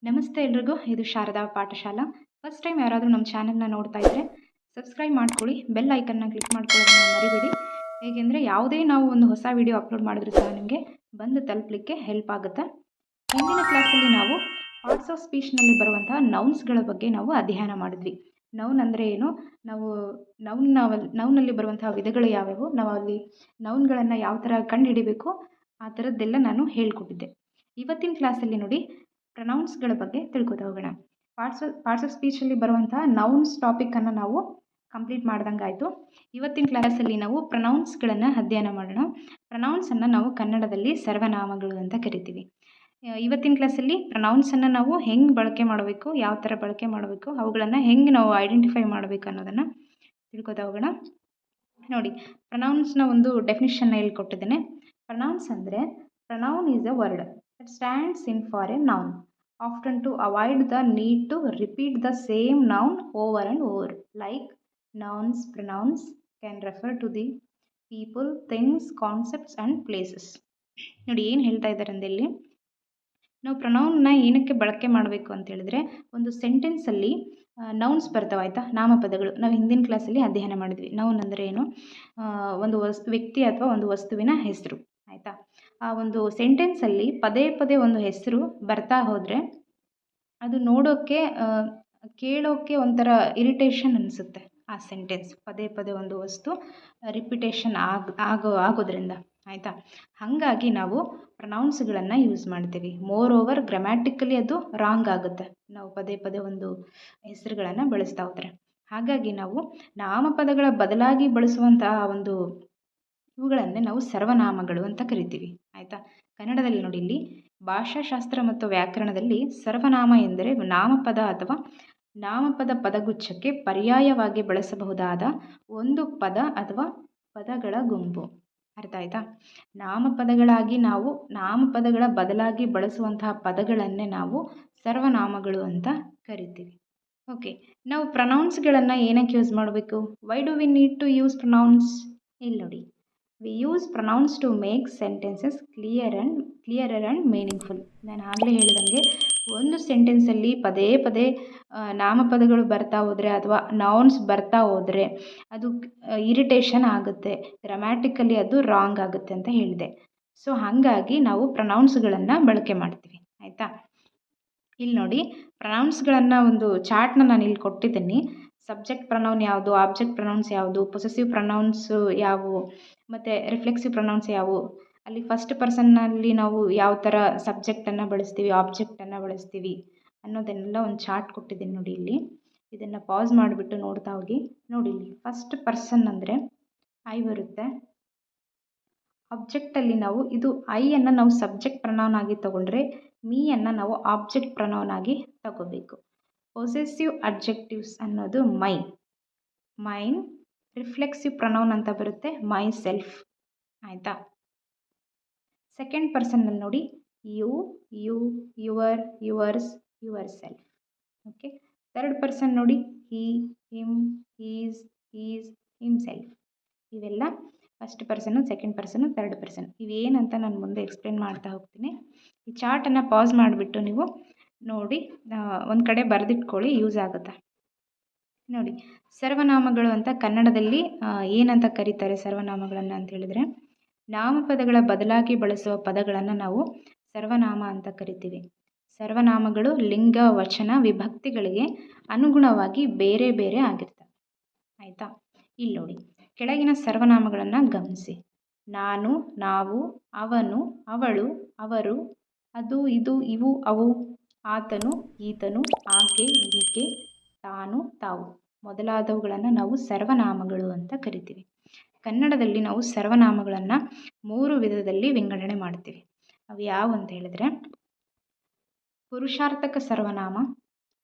ನಮಸ್ತೆ ಎಲ್ರಿಗೂ. ಇದು ಶಾರದಾ ಪಾಠಶಾಲಾ. ಫಸ್ಟ್ ಟೈಮ್ ಯಾರಾದರೂ ನಮ್ಮ ಚಾನಲ್ನ ನೋಡ್ತಾ ಇದ್ದರೆ ಸಬ್ಸ್ಕ್ರೈಬ್ ಮಾಡ್ಕೊಳ್ಳಿ, ಬೆಲ್ ಐಕನ್ನ ಕ್ಲಿಕ್ ಮಾಡ್ಕೊಳ್ಳೋದನ್ನ ಮರಿಬೇಡಿ. ಹೇಗೆಂದರೆ ಯಾವುದೇ ನಾವು ಒಂದು ಹೊಸ ವಿಡಿಯೋ ಅಪ್ಲೋಡ್ ಮಾಡಿದ್ರೂ ಸಹ ನಿಮಗೆ ಬಂದು ತಲುಪಲಿಕ್ಕೆ ಹೆಲ್ಪ್ ಆಗುತ್ತೆ. ಹಿಂದಿನ ಕ್ಲಾಸಲ್ಲಿ ನಾವು ಪಾರ್ಟ್ಸ್ ಆಫ್ ಸ್ಪೀಚ್ನಲ್ಲಿ ಬರುವಂತಹ ನೌನ್ಸ್ಗಳ ಬಗ್ಗೆ ನಾವು ಅಧ್ಯಯನ ಮಾಡಿದ್ವಿ. ನೌನ್ ಅಂದರೆ ಏನು, ನಾವು ನೌನಲ್ಲಿ ಬರುವಂತಹ ವಿಧಗಳು ಯಾವ್ಯಾವು, ನಾವು ಅಲ್ಲಿ ನೌನ್ಗಳನ್ನು ಯಾವ ಥರ ಕಂಡುಹಿಡಿಬೇಕು, ಆ ಥರದ್ದೆಲ್ಲ ನಾನು ಹೇಳ್ಕೊಟ್ಟಿದ್ದೆ. ಇವತ್ತಿನ ಕ್ಲಾಸಲ್ಲಿ ನೋಡಿ ಪ್ರನೌನ್ಸ್ಗಳ ಬಗ್ಗೆ ತಿಳ್ಕೊತಾ ಹೋಗೋಣ. ಪಾರ್ಟ್ಸ್ ಆಫ್ ಸ್ಪೀಚಲ್ಲಿ ಬರುವಂತಹ ನೌನ್ಸ್ ಟಾಪಿಕನ್ನು ನಾವು ಕಂಪ್ಲೀಟ್ ಮಾಡ್ದಂಗೆ ಆಯಿತು. ಇವತ್ತಿನ ಕ್ಲಾಸಲ್ಲಿ ನಾವು ಪ್ರನೌನ್ಸ್ಗಳನ್ನು ಅಧ್ಯಯನ ಮಾಡೋಣ. ಪ್ರನೌನ್ಸನ್ನು ನಾವು ಕನ್ನಡದಲ್ಲಿ ಸರ್ವನಾಮಗಳು ಅಂತ ಕರಿತೀವಿ. ಇವತ್ತಿನ ಕ್ಲಾಸಲ್ಲಿ ಪ್ರನೌನ್ಸನ್ನು ನಾವು ಹೆಂಗೆ ಬಳಕೆ ಮಾಡಬೇಕು, ಯಾವ ಥರ ಬಳಕೆ ಮಾಡಬೇಕು, ಅವುಗಳನ್ನು ಹೆಂಗೆ ನಾವು ಐಡೆಂಟಿಫೈ ಮಾಡಬೇಕು ಅನ್ನೋದನ್ನು ತಿಳ್ಕೊತಾ ಹೋಗೋಣ. ನೋಡಿ, ಪ್ರನೌನ್ಸ್ನ ಒಂದು ಡೆಫಿನಿಷನ್ನ ಹೇಳ್ಕೊಟ್ಟಿದ್ದೇನೆ. ಪ್ರನೌನ್ಸ್ ಅಂದರೆ pronoun is a word that stands in for a noun, often to avoid the need to repeat the same noun over and over. Like nouns, pronouns can refer to the people, things, concepts and places. ನೋಡಿ ಏನು ಹೇಳ್ತಾ ಇದ್ದಾರೆ ಅಂದರೆ ಇಲ್ಲಿ ನಾವು ಪ್ರನೌನ್ನ ಏನಕ್ಕೆ ಬಳಕೆ ಮಾಡಬೇಕು ಅಂತ ಹೇಳಿದ್ರೆ, ಒಂದು ಸೆಂಟೆನ್ಸಲ್ಲಿ ನೌನ್ಸ್ ಬರ್ತಾವೆ ಆಯಿತಾ, ನಾಮಪದಗಳು. ನಾವು ಹಿಂದಿನ ಕ್ಲಾಸಲ್ಲಿ ಅಧ್ಯಯನ ಮಾಡಿದ್ವಿ. ನೌನ್ ಅಂದರೆ ಏನು, ಒಂದು ವ್ಯಕ್ತಿ ಅಥವಾ ಒಂದು ವಸ್ತುವಿನ ಹೆಸರು ಆಯಿತಾ. ಆ ಒಂದು ಸೆಂಟೆನ್ಸಲ್ಲಿ ಪದೇ ಪದೇ ಒಂದು ಹೆಸರು ಬರ್ತಾ ಹೋದರೆ ಅದು ನೋಡೋಕ್ಕೆ ಕೇಳೋಕ್ಕೆ ಒಂಥರ ಇರಿಟೇಷನ್ ಅನಿಸುತ್ತೆ. ಆ ಸೆಂಟೆನ್ಸ್ ಪದೇ ಪದೇ ಒಂದು ವಸ್ತು ರಿಪಿಟೇಷನ್ ಆಗೋದ್ರಿಂದ ಆಯಿತಾ. ಹಾಗಾಗಿ ನಾವು ಪ್ರನೌನ್ಸ್ಗಳನ್ನು ಯೂಸ್ ಮಾಡ್ತೀವಿ. ಮೋರ್ ಓವರ್ ಗ್ರಾಮ್ಯಾಟಿಕಲಿ ಅದು ರಾಂಗ್ ಆಗುತ್ತೆ ನಾವು ಪದೇ ಪದೇ ಒಂದು ಹೆಸರುಗಳನ್ನು ಬಳಸ್ತಾ ಹೋದರೆ. ಹಾಗಾಗಿ ನಾವು ನಾಮಪದಗಳ ಬದಲಾಗಿ ಬಳಸುವಂತಹ ಒಂದು ಇವುಗಳನ್ನೇ ನಾವು ಸರ್ವನಾಮಗಳು ಅಂತ ಕರಿತೀವಿ ಆಯಿತಾ. ಕನ್ನಡದಲ್ಲಿ ನೋಡಿ, ಇಲ್ಲಿ ಭಾಷಾಶಾಸ್ತ್ರ ಮತ್ತು ವ್ಯಾಕರಣದಲ್ಲಿ ಸರ್ವನಾಮ ಎಂದರೆ ನಾಮಪದ ಅಥವಾ ನಾಮಪದ ಪದಗುಚ್ಛಕ್ಕೆ ಪರ್ಯಾಯವಾಗಿ ಬಳಸಬಹುದಾದ ಒಂದು ಪದ ಅಥವಾ ಪದಗಳ ಗುಂಪು. ಅರ್ಥ ಆಯ್ತಾ. ನಾಮಪದಗಳಾಗಿ ನಾವು ನಾಮಪದಗಳ ಬದಲಾಗಿ ಬಳಸುವಂತಹ ಪದಗಳನ್ನೇ ನಾವು ಸರ್ವನಾಮಗಳು ಅಂತ ಕರಿತೀವಿ. ಓಕೆ, ನಾವು ಪ್ರನೌನ್ಸ್ಗಳನ್ನು ಏನಕ್ಕೆ ಯೂಸ್ ಮಾಡಬೇಕು? Why do we need to use pronouns? ಇಲ್ಲಿ ನೋಡಿ, we use pronouns to make sentences clearer and meaningful. ನಾನು ಆಗಲೇ ಹೇಳಿದಂಗೆ ಒಂದು ಸೆಂಟೆನ್ಸಲ್ಲಿ ಪದೇ ಪದೇ ನಾಮಪದಗಳು ಬರ್ತಾ ಹೋದರೆ ಅಥವಾ ನೌನ್ಸ್ ಬರ್ತಾ ಹೋದರೆ ಅದು ಇರಿಟೇಷನ್ ಆಗುತ್ತೆ, ಗ್ರಾಮ್ಯಾಟಿಕಲಿ ಅದು ರಾಂಗ್ ಆಗುತ್ತೆ ಅಂತ ಹೇಳಿದೆ. ಸೊ ಹಾಗಾಗಿ ನಾವು ಪ್ರನೌನ್ಸ್ಗಳನ್ನು ಬಳಕೆ ಮಾಡ್ತೀವಿ ಆಯಿತಾ. ಇಲ್ಲಿ ನೋಡಿ, ಪ್ರನೌನ್ಸ್ಗಳನ್ನು ಒಂದು ಚಾರ್ಟ್ನ ನಾನು ಇಲ್ಲಿ ಕೊಟ್ಟಿದ್ದೀನಿ. ಸಬ್ಜೆಕ್ಟ್ ಪ್ರನೌನ್ ಯಾವುದು, ಆಬ್ಜೆಕ್ಟ್ ಪ್ರನೌನ್ಸ್ ಯಾವುದು, ಪೊಸೆಸಿವ್ ಪ್ರನೌನ್ಸು ಯಾವುವು, ಮತ್ತು ರಿಫ್ಲೆಕ್ಸಿವ್ ಪ್ರನೌನ್ಸ್ ಯಾವುವು. ಅಲ್ಲಿ ಫಸ್ಟ್ ಪರ್ಸನ್ನಲ್ಲಿ ನಾವು ಯಾವ ಥರ ಸಬ್ಜೆಕ್ಟನ್ನು ಬಳಸ್ತೀವಿ, ಆಬ್ಜೆಕ್ಟನ್ನು ಬಳಸ್ತೀವಿ ಅನ್ನೋದನ್ನೆಲ್ಲ ಒಂದು ಚಾರ್ಟ್ ಕೊಟ್ಟಿದ್ದೀನಿ ನೋಡಿ. ಇಲ್ಲಿ ಇದನ್ನು ಪಾಸ್ ಮಾಡಿಬಿಟ್ಟು ನೋಡ್ತಾ ಹೋಗಿ. ನೋಡಿ, ಇಲ್ಲಿ ಫಸ್ಟ್ ಪರ್ಸನ್ ಅಂದರೆ ಐ ಬರುತ್ತೆ. ಆಬ್ಜೆಕ್ಟಲ್ಲಿ ನಾವು ಇದು ಐಯನ್ನು ನಾವು ಸಬ್ಜೆಕ್ಟ್ ಪ್ರನೌನ್ ಆಗಿ ತಗೊಂಡ್ರೆ ಮೀಯನ್ನು ನಾವು ಆಬ್ಜೆಕ್ಟ್ ಪ್ರನೌನ್ ಆಗಿ ತಗೋಬೇಕು. ಪೊಸೆಸಿವ್ ಅಡ್ಜೆಕ್ಟಿವ್ಸ್ ಅನ್ನೋದು ಮೈನ್. ರಿಫ್ಲೆಕ್ಸಿವ್ ಪ್ರನೌನ್ ಅಂತ ಬರುತ್ತೆ ಮೈ ಸೆಲ್ಫ್ ಆಯಿತಾ. ಸೆಕೆಂಡ್ ಪರ್ಸನ್ನಲ್ಲಿ ನೋಡಿ you, your, yours, yourself. Okay, third person ನೋಡಿ ಹಿ, ಹಿಮ್, ಹೀಸ್, ಹಿಮ್ಸೆಲ್ಫ್. ಇವೆಲ್ಲ first person, second person, third person. ಇವೇನಂತ ನಾನು ಮುಂದೆ ಎಕ್ಸ್ಪ್ಲೇನ್ ಮಾಡ್ತಾ ಹೋಗ್ತೀನಿ. ಈ ಚಾರ್ಟನ್ನು ಪಾಸ್ ಮಾಡಿಬಿಟ್ಟು ನೀವು ನೋಡಿ ಒಂದು ಕಡೆ ಬರೆದಿಟ್ಕೊಳ್ಳಿ, ಯೂಸ್ ಆಗುತ್ತೆ. ನೋಡಿ, ಸರ್ವನಾಮಗಳು ಅಂತ ಕನ್ನಡದಲ್ಲಿ ಏನಂತ ಕರೀತಾರೆ ಸರ್ವನಾಮಗಳನ್ನು ಅಂತ ಹೇಳಿದರೆ, ನಾಮಪದಗಳ ಬದಲಾಗಿ ಬಳಸುವ ಪದಗಳನ್ನು ನಾವು ಸರ್ವನಾಮ ಅಂತ ಕರಿತೀವಿ. ಸರ್ವನಾಮಗಳು ಲಿಂಗ, ವಚನ, ವಿಭಕ್ತಿಗಳಿಗೆ ಅನುಗುಣವಾಗಿ ಬೇರೆ ಬೇರೆ ಆಗಿರ್ತವೆ ಆಯಿತಾ. ಇಲ್ಲಿ ನೋಡಿ, ಕೆಳಗಿನ ಸರ್ವನಾಮಗಳನ್ನು ಗಮನಿಸಿ. ನಾನು, ನಾವು, ಅವನು, ಅವಳು, ಅವರು, ಅದು, ಇದು, ಇವು, ಅವು, ಆತನು, ಈತನು, ಆಕೆ, ಈಕೆ, ತಾನು, ತಾವು ಮೊದಲಾದವುಗಳನ್ನು ನಾವು ಸರ್ವನಾಮಗಳು ಅಂತ ಕರಿತೀವಿ. ಕನ್ನಡದಲ್ಲಿ ನಾವು ಸರ್ವನಾಮಗಳನ್ನು 3 ವಿಧದಲ್ಲಿ ವಿಂಗಡಣೆ ಮಾಡ್ತೀವಿ. ಅವು ಯಾವ ಅಂತ ಹೇಳಿದ್ರೆ, ಪುರುಷಾರ್ಥಕ ಸರ್ವನಾಮ,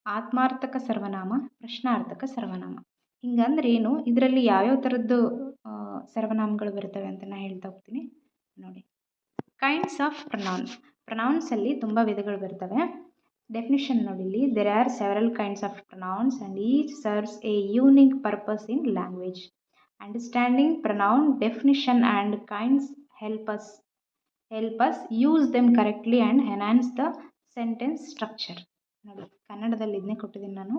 ಆತ್ಮಾರ್ಥಕ ಸರ್ವನಾಮ, ಪ್ರಶ್ನಾರ್ಥಕ ಸರ್ವನಾಮ. ಹಿಂಗಂದ್ರೆ ಏನು, ಇದರಲ್ಲಿ ಯಾವ್ಯಾವ ಥರದ್ದು ಸರ್ವನಾಮಗಳು ಬರ್ತವೆ ಅಂತ ನಾನು ಹೇಳ್ತಾ ಹೋಗ್ತೀನಿ. ನೋಡಿ, ಕೈಂಡ್ಸ್ ಆಫ್ ಪ್ರನೌನ್ಸಲ್ಲಿ ತುಂಬ ವಿಧಗಳು ಬರ್ತವೆ. ಡೆಫಿನಿಷನ್ ನೋಡಿ, ಇಲ್ಲಿ there are several kinds of pronouns and each serves a unique purpose in language. Understanding pronoun definition and kinds help us use them correctly and enhance the sentence structure. ನೋಡಿ ಕನ್ನಡದಲ್ಲಿ ಇದನ್ನೇ ಕೊಟ್ಟಿದ್ದೀನಿ ನಾನು.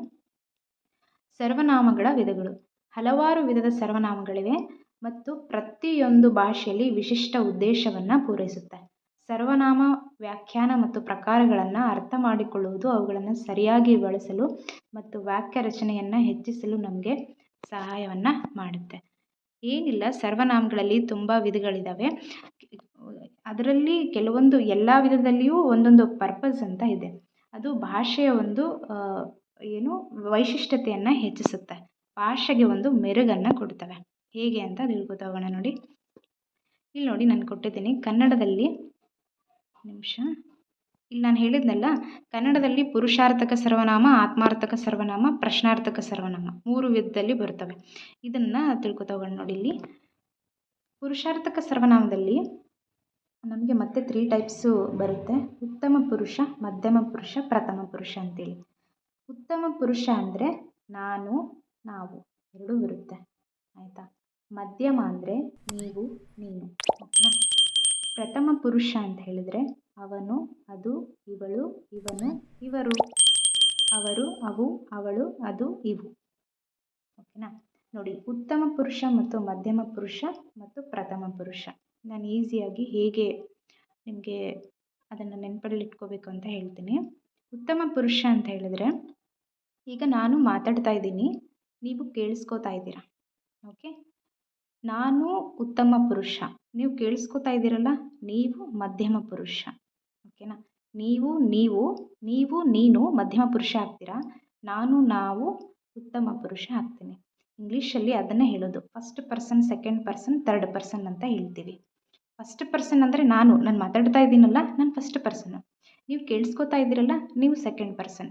ಸರ್ವನಾಮಗಳ ವಿಧಗಳು. ಹಲವಾರು ವಿಧದ ಸರ್ವನಾಮಗಳಿವೆ ಮತ್ತು ಪ್ರತಿಯೊಂದು ಭಾಷೆಯಲ್ಲಿ ವಿಶಿಷ್ಟ ಉದ್ದೇಶವನ್ನು ಪೂರೈಸುತ್ತೆ. ಸರ್ವನಾಮ ವ್ಯಾಖ್ಯಾನ ಮತ್ತು ಪ್ರಕಾರಗಳನ್ನು ಅರ್ಥ ಮಾಡಿಕೊಳ್ಳುವುದು ಅವುಗಳನ್ನು ಸರಿಯಾಗಿ ಬಳಸಲು ಮತ್ತು ವಾಕ್ಯ ರಚನೆಯನ್ನು ಹೆಚ್ಚಿಸಲು ನಮಗೆ ಸಹಾಯವನ್ನು ಮಾಡುತ್ತೆ. ಏನಿಲ್ಲ, ಸರ್ವನಾಮಗಳಲ್ಲಿ ತುಂಬ ವಿಧಗಳಿದ್ದಾವೆ. ಅದರಲ್ಲಿ ಕೆಲವೊಂದು ಎಲ್ಲ ವಿಧದಲ್ಲಿಯೂ ಒಂದೊಂದು ಪರ್ಪಸ್ ಅಂತ ಇದೆ. ಅದು ಭಾಷೆಯ ಒಂದು ವೈಶಿಷ್ಟ್ಯತೆಯನ್ನು ಹೆಚ್ಚಿಸುತ್ತೆ, ಭಾಷೆಗೆ ಒಂದು ಮೆರುಗನ್ನು ಕೊಡ್ತವೆ. ಹೇಗೆ ಅಂತ ತಿಳ್ಕೊತಾ ಹೋಗೋಣ. ನೋಡಿ ಇಲ್ಲಿ ನೋಡಿ, ನಾನು ಕೊಟ್ಟಿದ್ದೀನಿ ಕನ್ನಡದಲ್ಲಿ. ನಿಮಿಷ, ಇಲ್ಲಿ ನಾನು ಹೇಳಿದ್ನಲ್ಲ, ಕನ್ನಡದಲ್ಲಿ ಪುರುಷಾರ್ಥಕ ಸರ್ವನಾಮ, ಆತ್ಮಾರ್ಥಕ ಸರ್ವನಾಮ, ಪ್ರಶ್ನಾರ್ಥಕ ಸರ್ವನಾಮ 3 ವಿಧದಲ್ಲಿ ಬರ್ತವೆ. ಇದನ್ನು ತಿಳ್ಕೊತಾ ಹೋಗೋಣ. ನೋಡಿ ಇಲ್ಲಿ ಪುರುಷಾರ್ಥಕ ಸರ್ವನಾಮದಲ್ಲಿ ನಮಗೆ ಮತ್ತೆ 3 ಟೈಪ್ಸು ಬರುತ್ತೆ. ಉತ್ತಮ ಪುರುಷ, ಮಧ್ಯಮ ಪುರುಷ, ಪ್ರಥಮ ಪುರುಷ ಅಂತೇಳಿ. ಉತ್ತಮ ಪುರುಷ ಅಂದರೆ ನಾನು, ನಾವು ಎರಡೂ ಬರುತ್ತೆ, ಆಯಿತಾ. ಮಧ್ಯಮ ಅಂದರೆ ನೀವು, ನೀನು, ಓಕೆನಾ. ಪ್ರಥಮ ಪುರುಷ ಅಂತ ಹೇಳಿದರೆ ಅವನು, ಅದು, ಇವಳು, ಇವನು, ಇವರು, ಅವರು, ಅವು, ಅವಳು, ಅದು, ಇವು, ಓಕೆನಾ. ನೋಡಿ, ಉತ್ತಮ ಪುರುಷ ಮತ್ತು ಮಧ್ಯಮ ಪುರುಷ ಮತ್ತು ಪ್ರಥಮ ಪುರುಷ ನಾನು ಈಸಿಯಾಗಿ ಹೇಗೆ ನಿಮಗೆ ಅದನ್ನು ನೆನಪಲ್ಲಿ ಇಟ್ಕೋಬೇಕು ಅಂತ ಹೇಳ್ತೀನಿ. ಉತ್ತಮ ಪುರುಷ ಅಂತ ಹೇಳಿದರೆ, ಈಗ ನಾನು ಮಾತಾಡ್ತಾ ಇದ್ದೀನಿ, ನೀವು ಕೇಳಿಸ್ಕೋತಾ ಇದ್ದೀರಾ, ಓಕೆ. ನಾನು ಉತ್ತಮ ಪುರುಷ, ನೀವು ಕೇಳಿಸ್ಕೋತಾ ಇದ್ದೀರಲ್ಲ, ನೀವು ಮಧ್ಯಮ ಪುರುಷ, ಓಕೆನಾ. ನೀವು ನೀನು ಮಧ್ಯಮ ಪುರುಷ ಆಗ್ತೀರಾ, ನಾನು, ನಾವು ಉತ್ತಮ ಪುರುಷ ಆಗ್ತೀನಿ. ಇಂಗ್ಲೀಷಲ್ಲಿ ಅದನ್ನೇ ಹೇಳೋದು, first person, second person, third person ಅಂತ ಹೇಳ್ತೀವಿ. ಫಸ್ಟ್ ಪರ್ಸನ್ ಅಂದರೆ ನಾನು ಮಾತಾಡ್ತಾ ಇದ್ದೀನಲ್ಲ, ನಾನು ಫಸ್ಟ್ ಪರ್ಸನ್ನು. ನೀವು ಕೇಳಿಸ್ಕೋತಾ ಇದ್ದೀರಲ್ಲ, ನೀವು ಸೆಕೆಂಡ್ ಪರ್ಸನ್.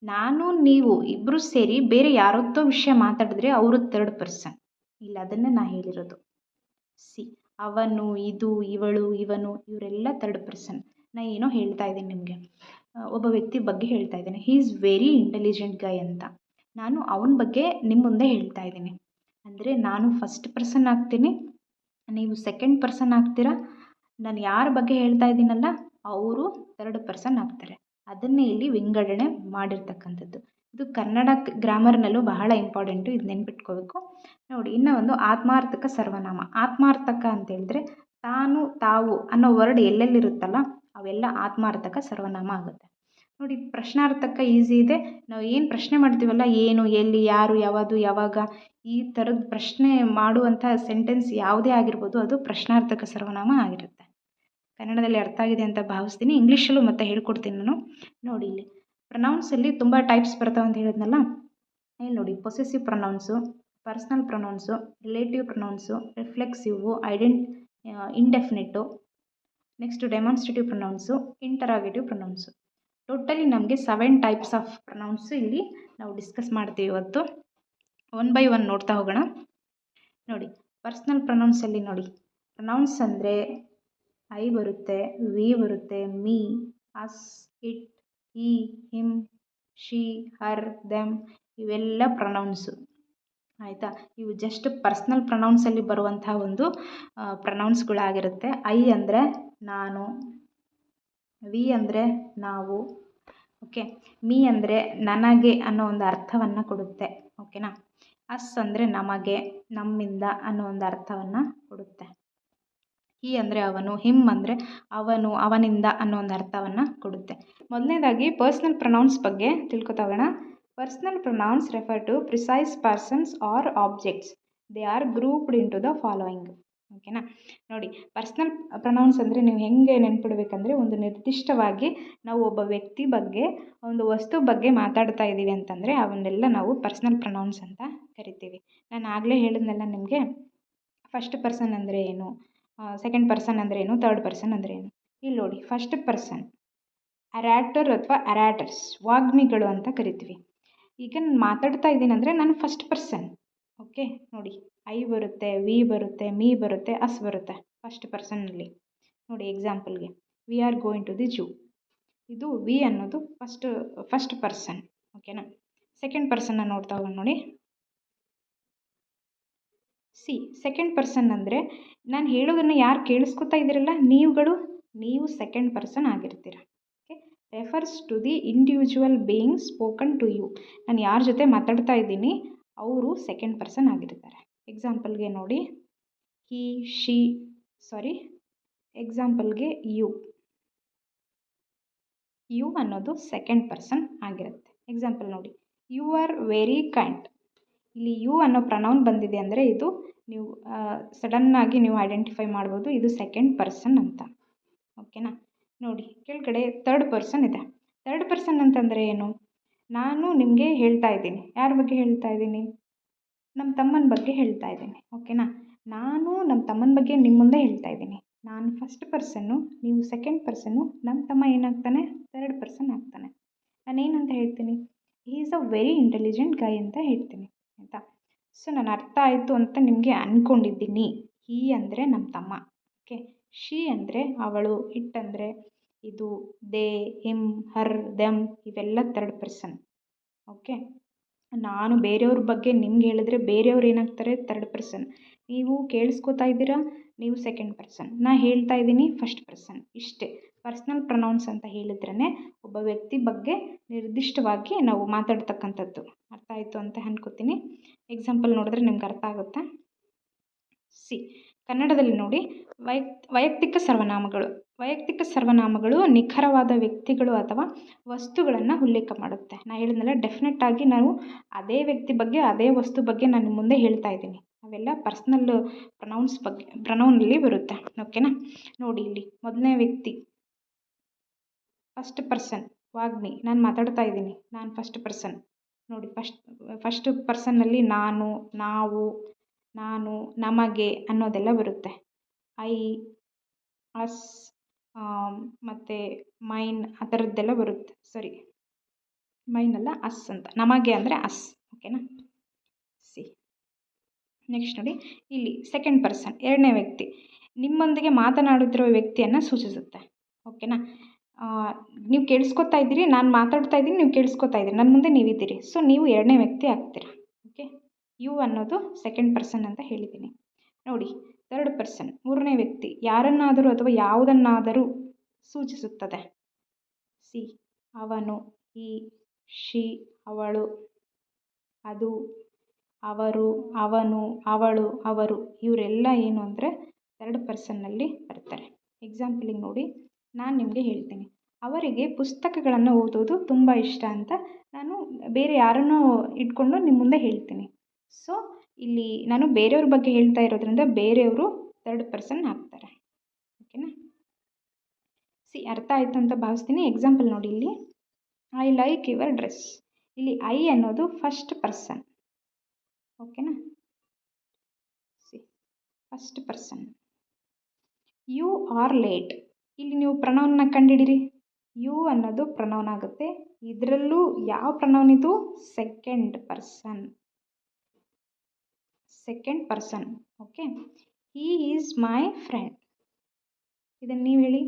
ನಾನು ನೀವು ಇಬ್ಬರು ಸೇರಿ ಬೇರೆ ಯಾರದ್ದೋ ವಿಷಯ ಮಾತಾಡಿದ್ರೆ ಅವರು ಥರ್ಡ್ ಪರ್ಸನ್. ಇಲ್ಲ, ಅದನ್ನೇ ನಾನು ಹೇಳಿರೋದು. ಅವನು, ಇದು, ಇವಳು, ಇವನು ಇವರೆಲ್ಲ ಥರ್ಡ್ ಪರ್ಸನ್. ನಾನು ಏನೋ ಹೇಳ್ತಾ ಇದ್ದೀನಿ ನಿಮಗೆ, ಒಬ್ಬ ವ್ಯಕ್ತಿ ಬಗ್ಗೆ ಹೇಳ್ತಾ ಇದ್ದೀನಿ, he is very intelligent guy ಅಂತ. ನಾನು ಅವನ ಬಗ್ಗೆ ನಿಮ್ಮ ಮುಂದೆ ಹೇಳ್ತಾ ಇದ್ದೀನಿ ಅಂದರೆ ನಾನು ಫಸ್ಟ್ ಪರ್ಸನ್ ಆಗ್ತೀನಿ, ನೀವು ಸೆಕೆಂಡ್ ಪರ್ಸನ್ ಆಗ್ತೀರಾ. ನಾನು ಯಾರ ಬಗ್ಗೆ ಹೇಳ್ತಾ ಇದ್ದೀನಲ್ಲ ಅವರು ಥರ್ಡ್ ಪರ್ಸನ್ ಆಗ್ತಾರೆ. ಅದನ್ನೇ ಇಲ್ಲಿ ವಿಂಗಡಣೆ ಮಾಡಿರ್ತಕ್ಕಂಥದ್ದು. ಇದು ಕನ್ನಡ ಗ್ರಾಮರ್ನಲ್ಲೂ ಬಹಳ ಇಂಪಾರ್ಟೆಂಟು, ಇದು ನೆನ್ಪಿಟ್ಕೋಬೇಕು. ನೋಡಿ, ಇನ್ನೂ ಒಂದು ಆತ್ಮಾರ್ಥಕ ಸರ್ವನಾಮ. ಆತ್ಮಾರ್ಥಕ ಅಂತ ಹೇಳಿದ್ರೆ ತಾನು, ತಾವು ಅನ್ನೋ ವರ್ಡ್ ಎಲ್ಲೆಲ್ಲಿರುತ್ತಲ್ಲ ಅವೆಲ್ಲ ಆತ್ಮಾರ್ಥಕ ಸರ್ವನಾಮ ಆಗುತ್ತೆ. ನೋಡಿ, ಪ್ರಶ್ನಾರ್ಥಕ ಈಸಿ ಇದೆ. ನಾವು ಏನು ಪ್ರಶ್ನೆ ಮಾಡ್ತೀವಲ್ಲ, ಏನು, ಎಲ್ಲಿ, ಯಾರು, ಯಾವುದು, ಯಾವಾಗ, ಈ ಥರದ ಪ್ರಶ್ನೆ ಮಾಡುವಂಥ ಸೆಂಟೆನ್ಸ್ ಯಾವುದೇ ಆಗಿರ್ಬೋದು, ಅದು ಪ್ರಶ್ನಾರ್ಥಕ ಸರ್ವನಾಮ ಆಗಿರುತ್ತೆ. ಕನ್ನಡದಲ್ಲಿ ಅರ್ಥ ಆಗಿದೆ ಅಂತ ಭಾವಿಸ್ತೀನಿ. ಇಂಗ್ಲೀಷಲ್ಲೂ ಮತ್ತೆ ಹೇಳ್ಕೊಡ್ತೀನಿ ನಾನು. ನೋಡಿ, ಇಲ್ಲಿ ಪ್ರೊನೌನ್ಸಲ್ಲಿ ತುಂಬ ಟೈಪ್ಸ್ ಬರ್ತಾವೆ ಅಂತ ಹೇಳಿದ್ನಲ್ಲ, ಇಲ್ಲಿ ನೋಡಿ, possessive pronouns, personal pronouns, relative pronouns, reflexive, indefinite, next demonstrative pronouns, interrogative pronouns. Totally ನಮಗೆ 7 ಟೈಪ್ಸ್ ಆಫ್ ಪ್ರೊನೌನ್ಸು ಇಲ್ಲಿ ನಾವು ಡಿಸ್ಕಸ್ ಮಾಡ್ತೀವಿ ಇವತ್ತು. 1 ಬೈ 1 ನೋಡ್ತಾ ಹೋಗೋಣ. ನೋಡಿ, ಪರ್ಸ್ನಲ್ ಪ್ರೊನೌನ್ಸಲ್ಲಿ ನೋಡಿ, ಪ್ರೊನೌನ್ಸ್ ಅಂದರೆ ಐ ಬರುತ್ತೆ, ವಿ ಬರುತ್ತೆ, ಮೀ, ಅಸ್, ಇಟ್, ಈ, ಹಿಮ್, ಶಿ, ಹರ್, ದೆಮ್ ಇವೆಲ್ಲ ಪ್ರೊನೌನ್ಸು, ಆಯಿತಾ. ಇವು ಜಸ್ಟ್ ಪರ್ಸ್ನಲ್ ಪ್ರೊನೌನ್ಸಲ್ಲಿ ಬರುವಂಥ ಒಂದು ಪ್ರೊನೌನ್ಸ್ಗಳಾಗಿರುತ್ತೆ. ಐ ಅಂದರೆ ನಾನು, ವಿ ಅಂದರೆ ನಾವು, ಓಕೆ. ಮೀ ಅಂದರೆ ನನಗೆ ಅನ್ನೋ ಒಂದು ಅರ್ಥವನ್ನು ಕೊಡುತ್ತೆ, ಓಕೆನಾ. ಅಸ್ ಅಂದರೆ ನಮಗೆ, ನಮ್ಮಿಂದ ಅನ್ನೋ ಒಂದು ಅರ್ಥವನ್ನು ಕೊಡುತ್ತೆ. ಹಿ ಅಂದರೆ ಅವನು, ಹಿಮ್ ಅಂದರೆ ಅವನು, ಅವನಿಂದ ಅನ್ನೋ ಒಂದು ಅರ್ಥವನ್ನು ಕೊಡುತ್ತೆ. ಮೊದಲನೇದಾಗಿ ಪರ್ಸ್ನಲ್ ಪ್ರೊನೌನ್ಸ್ ಬಗ್ಗೆ ತಿಳ್ಕೊತಾ ಹೋಗೋಣ. Personal pronouns refer to precise persons or objects. They are grouped into the following, ಓಕೆನಾ. ನೋಡಿ, ಪರ್ಸ್ನಲ್ ಪ್ರೊನೌನ್ಸ್ ಅಂದರೆ ನೀವು ಹೆಂಗೆ ನೆನ್ಪಿಡ್ಬೇಕಂದ್ರೆ, ಒಂದು ನಿರ್ದಿಷ್ಟವಾಗಿ ನಾವು ಒಬ್ಬ ವ್ಯಕ್ತಿ ಬಗ್ಗೆ, ಒಂದು ವಸ್ತು ಬಗ್ಗೆ ಮಾತಾಡ್ತಾ ಇದ್ದೀವಿ ಅಂತಂದರೆ ಅವನ್ನೆಲ್ಲ ನಾವು ಪರ್ಸ್ನಲ್ ಪ್ರೊನೌನ್ಸ್ ಅಂತ ಕರಿತೀವಿ. ನಾನು ಆಗಲೇ ಹೇಳಿದ್ನೆಲ್ಲ ನಿಮಗೆ, ಫಸ್ಟ್ ಪರ್ಸನ್ ಅಂದರೆ ಏನು, ಸೆಕೆಂಡ್ ಪರ್ಸನ್ ಅಂದರೆ ಏನು, ಥರ್ಡ್ ಪರ್ಸನ್ ಅಂದರೆ ಏನು. ಇಲ್ಲಿ ನೋಡಿ, ಫಸ್ಟ್ ಪರ್ಸನ್ ಅರಾಟರ್ ಅಥವಾ ಅರಾಟರ್ಸ್, ವಾಗ್ಮಿಗಳು ಅಂತ ಕರಿತೀವಿ. ಈಗ ನಾನು ಮಾತಾಡ್ತಾ ಇದ್ದೀನಿ ಅಂದರೆ ನಾನು ಫಸ್ಟ್ ಪರ್ಸನ್, ಓಕೆ. ನೋಡಿ, ಐ ಬರುತ್ತೆ, ವಿ ಬರುತ್ತೆ, ಮೀ ಬರುತ್ತೆ, ಅಸ್ ಬರುತ್ತೆ ಫಸ್ಟ್ ಪರ್ಸನ್ನಲ್ಲಿ. ನೋಡಿ, ಎಕ್ಸಾಂಪಲ್ಗೆ we are going to the zoo, ಇದು ವಿ ಅನ್ನೋದು ಫಸ್ಟ್ ಪರ್ಸನ್, ಓಕೆನಾ. ಸೆಕೆಂಡ್ ಪರ್ಸನ್ನ ನೋಡ್ತಾ ಹೋಗೋಣ. ನೋಡಿ, ಸೆಕೆಂಡ್ ಪರ್ಸನ್ ಅಂದರೆ ನಾನು ಹೇಳೋದನ್ನು ಯಾರು ಕೇಳಿಸ್ಕೊತಾ ಇದ್ದೀರಲ್ಲ, ನೀವು ಸೆಕೆಂಡ್ ಪರ್ಸನ್ ಆಗಿರ್ತೀರ, okay. Refers to the individual being spoken to you. ನಾನು ಯಾರ ಜೊತೆ ಮಾತಾಡ್ತಾ ಇದ್ದೀನಿ ಅವರು ಸೆಕೆಂಡ್ ಪರ್ಸನ್ ಆಗಿರ್ತಾರೆ. ಎಕ್ಸಾಂಪಲ್ಗೆ ನೋಡಿ, ಹಿ ಶಿ ಎಕ್ಸಾಂಪಲ್ಗೆ ಯು ಅನ್ನೋದು ಸೆಕೆಂಡ್ ಪರ್ಸನ್ ಆಗಿರುತ್ತೆ. ಎಕ್ಸಾಂಪಲ್ ನೋಡಿ, ಯು ಆರ್ ವೆರಿ ಕೈಂಡ್. ಇಲ್ಲಿ ಯು ಅನ್ನೋ ಪ್ರನೌನ್ ಬಂದಿದೆ ಅಂದರೆ ಇದು ನೀವು ಸಡನ್ನಾಗಿ ನೀವು ಐಡೆಂಟಿಫೈ ಮಾಡ್ಬೋದು, ಇದು ಸೆಕೆಂಡ್ ಪರ್ಸನ್ ಅಂತ. ಓಕೆನಾ. ನೋಡಿ ಕೆಳಗಡೆ ಥರ್ಡ್ ಪರ್ಸನ್ ಇದೆ. ಥರ್ಡ್ ಪರ್ಸನ್ ಅಂತಂದರೆ ಏನು? ನಾನು ನಿಮಗೆ ಹೇಳ್ತಾ ಇದ್ದೀನಿ. ಯಾರ ಬಗ್ಗೆ ಹೇಳ್ತಾ ಇದ್ದೀನಿ? ನಮ್ಮ ತಮ್ಮನ ಬಗ್ಗೆ ಹೇಳ್ತಾ ಇದ್ದೀನಿ. ಓಕೆನಾ. ನಾನು ನಮ್ಮ ತಮ್ಮನ ಬಗ್ಗೆ ನಿಮ್ಮ ಮುಂದೆ ಹೇಳ್ತಾ ಇದ್ದೀನಿ. ನಾನು ಫಸ್ಟ್ ಪರ್ಸನ್ನು, ನೀವು ಸೆಕೆಂಡ್ ಪರ್ಸನ್ನು, ನಮ್ಮ ತಮ್ಮ ಏನಾಗ್ತಾನೆ? ಥರ್ಡ್ ಪರ್ಸನ್ ಆಗ್ತಾನೆ. ನಾನೇನಂತ ಹೇಳ್ತೀನಿ? He is a very intelligent guy ಅಂತ ಹೇಳ್ತೀನಿ, ಆಯಿತಾ. ಸೊ ನಾನು ಅರ್ಥ ಆಯಿತು ಅಂತ ನಿಮಗೆ ಅಂದ್ಕೊಂಡಿದ್ದೀನಿ. ಹಿ ಅಂದರೆ ನಮ್ಮ ತಮ್ಮ. ಓಕೆ. ಶಿ ಅಂದರೆ ಅವಳು, ಇಟ್ ಅಂದರೆ ಇದು, ದೇ, ಹಿಮ್, ಹರ್, ದೆಮ್ ಇವೆಲ್ಲ ಥರ್ಡ್ ಪರ್ಸನ್. ಓಕೆ. ನಾನು ಬೇರೆಯವ್ರ ಬಗ್ಗೆ ನಿಮ್ಗೆ ಹೇಳಿದ್ರೆ ಬೇರೆಯವ್ರು ಏನಾಗ್ತಾರೆ? Third person. ನೀವು ಕೇಳಿಸ್ಕೊತಾ ಇದ್ದೀರಾ, ನೀವು ಸೆಕೆಂಡ್ ಪರ್ಸನ್. ನಾನು ಹೇಳ್ತಾ ಇದ್ದೀನಿ ಫಸ್ಟ್ ಪರ್ಸನ್. ಇಷ್ಟೇ ಪರ್ಸ್ನಲ್ ಪ್ರೊನೌನ್ಸ್ ಅಂತ ಹೇಳಿದ್ರೇ ಒಬ್ಬ ವ್ಯಕ್ತಿ ಬಗ್ಗೆ ನಿರ್ದಿಷ್ಟವಾಗಿ ನಾವು ಮಾತಾಡ್ತಕ್ಕಂಥದ್ದು. ಅರ್ಥ ಆಯಿತು ಅಂತ ಅನ್ಕೋತೀನಿ. ಎಕ್ಸಾಂಪಲ್ ನೋಡಿದ್ರೆ ನಿಮ್ಗೆ ಅರ್ಥ ಆಗುತ್ತೆ. ಕನ್ನಡದಲ್ಲಿ ನೋಡಿ, ವೈಯಕ್ತಿಕ ಸರ್ವನಾಮಗಳು. ವೈಯಕ್ತಿಕ ಸರ್ವನಾಮಗಳು ನಿಖರವಾದ ವ್ಯಕ್ತಿಗಳು ಅಥವಾ ವಸ್ತುಗಳನ್ನು ಉಲ್ಲೇಖ ಮಾಡುತ್ತೆ. ನಾನು ಹೇಳಿದ್ನಲ್ಲ, ಡೆಫಿನೆಟ್ಟಾಗಿ ನಾವು ಅದೇ ವ್ಯಕ್ತಿ ಬಗ್ಗೆ ಅದೇ ವಸ್ತು ಬಗ್ಗೆ ನಾನು ಮುಂದೆ ಹೇಳ್ತಾ ಇದ್ದೀನಿ. ಅವೆಲ್ಲ ಪರ್ಸ್ನಲ್ ಪ್ರನೌನಲ್ಲಿ ಬರುತ್ತೆ. ಓಕೆನಾ. ನೋಡಿ ಇಲ್ಲಿ ಮೊದಲನೇ ವ್ಯಕ್ತಿ ಫಸ್ಟ್ ಪರ್ಸನ್ ವಾಗ್ಮಿ. ನಾನು ಮಾತಾಡ್ತಾ ಇದ್ದೀನಿ, ನಾನು ಫಸ್ಟ್ ಪರ್ಸನ್. ನೋಡಿ ಫಸ್ಟ್ ಪರ್ಸನ್ನಲ್ಲಿ ನಾನು, ನಾವು, ನಾನು, ನಮಗೆ ಅನ್ನೋದೆಲ್ಲ ಬರುತ್ತೆ. ಐ, ಅಸ್ ಮತ್ತು ಮೈನ್ ಆ ಥರದ್ದೆಲ್ಲ ಬರುತ್ತೆ. ಮೈನ್ ಅಲ್ಲ, ಅಸ್ ಅಂತ. ನಮಗೆ ಅಂದರೆ ಅಸ್. ಓಕೆನಾ. ನೆಕ್ಸ್ಟ್ ನೋಡಿ, ಇಲ್ಲಿ ಸೆಕೆಂಡ್ ಪರ್ಸನ್ ಎರಡನೇ ವ್ಯಕ್ತಿ ನಿಮ್ಮೊಂದಿಗೆ ಮಾತನಾಡುತ್ತಿರುವ ವ್ಯಕ್ತಿಯನ್ನು ಸೂಚಿಸುತ್ತೆ. ಓಕೆನಾ. ನೀವು ಕೇಳಿಸ್ಕೊತಾ ಇದ್ದೀರಿ, ನಾನು ಮಾತಾಡ್ತಾ ಇದ್ದೀನಿ, ನೀವು ಕೇಳಿಸ್ಕೊತಾ ಇದ್ದೀರಿ, ನನ್ನ ಮುಂದೆ ನೀವಿದ್ದೀರಿ. ಸೊ ನೀವು ಎರಡನೇ ವ್ಯಕ್ತಿ ಆಗ್ತೀರಾ. ಓಕೆ. ಯು ಅನ್ನೋದು ಸೆಕೆಂಡ್ ಪರ್ಸನ್ ಅಂತ ಹೇಳಿದ್ದೀನಿ. ನೋಡಿ ಥರ್ಡ್ ಪರ್ಸನ್ ಮೂರನೇ ವ್ಯಕ್ತಿ ಯಾರನ್ನಾದರೂ ಅಥವಾ ಯಾವುದನ್ನಾದರೂ ಸೂಚಿಸುತ್ತದೆ. ಅವನು, ಈ, ಶಿ, ಅವಳು, ಅದು, ಅವರು, ಅವನು, ಅವಳು, ಅವರು ಇವರೆಲ್ಲ ಏನು ಅಂದರೆ ಥರ್ಡ್ ಪರ್ಸನ್ನಲ್ಲಿ ಬರ್ತಾರೆ. ಎಕ್ಸಾಂಪಲಿಗೆ ನೋಡಿ, ನಾನು ನಿಮಗೆ ಹೇಳ್ತೀನಿ, ಅವರಿಗೆ ಪುಸ್ತಕಗಳನ್ನು ಓದೋದು ತುಂಬ ಇಷ್ಟ ಅಂತ ನಾನು ಬೇರೆ ಯಾರನ್ನೋ ಇಟ್ಕೊಂಡು ನಿಮ್ಮ ಮುಂದೆ ಹೇಳ್ತೀನಿ. ಸೊ ಇಲ್ಲಿ ನಾನು ಬೇರೆಯವ್ರ ಬಗ್ಗೆ ಹೇಳ್ತಾ ಇರೋದ್ರಿಂದ ಬೇರೆಯವರು ಥರ್ಡ್ ಪರ್ಸನ್ ಆಗ್ತಾರೆ. ಓಕೆನಾ. ಅರ್ಥ ಆಯಿತು ಅಂತ ಭಾವಿಸ್ತೀನಿ. ಎಕ್ಸಾಂಪಲ್ ನೋಡಿ, ಇಲ್ಲಿ ಐ ಲೈಕ್ ಯುವರ್ ಡ್ರೆಸ್. ಇಲ್ಲಿ ಐ ಅನ್ನೋದು ಫಸ್ಟ್ ಪರ್ಸನ್. ಓಕೆನಾ. First person. You are late. ಇಲ್ಲಿ ನೀವು ಪ್ರನೌನ್ನ ಕಂಡುಹಿಡಿರಿ. ಯು ಅನ್ನೋದು ಪ್ರನೌನ್ ಆಗುತ್ತೆ. ಇದರಲ್ಲೂ ಯಾವ ಪ್ರನೌನ್ ಇದು? Second person. Okay. He is my friend. ಇದನ್ನು ನೀವು ಹೇಳಿ,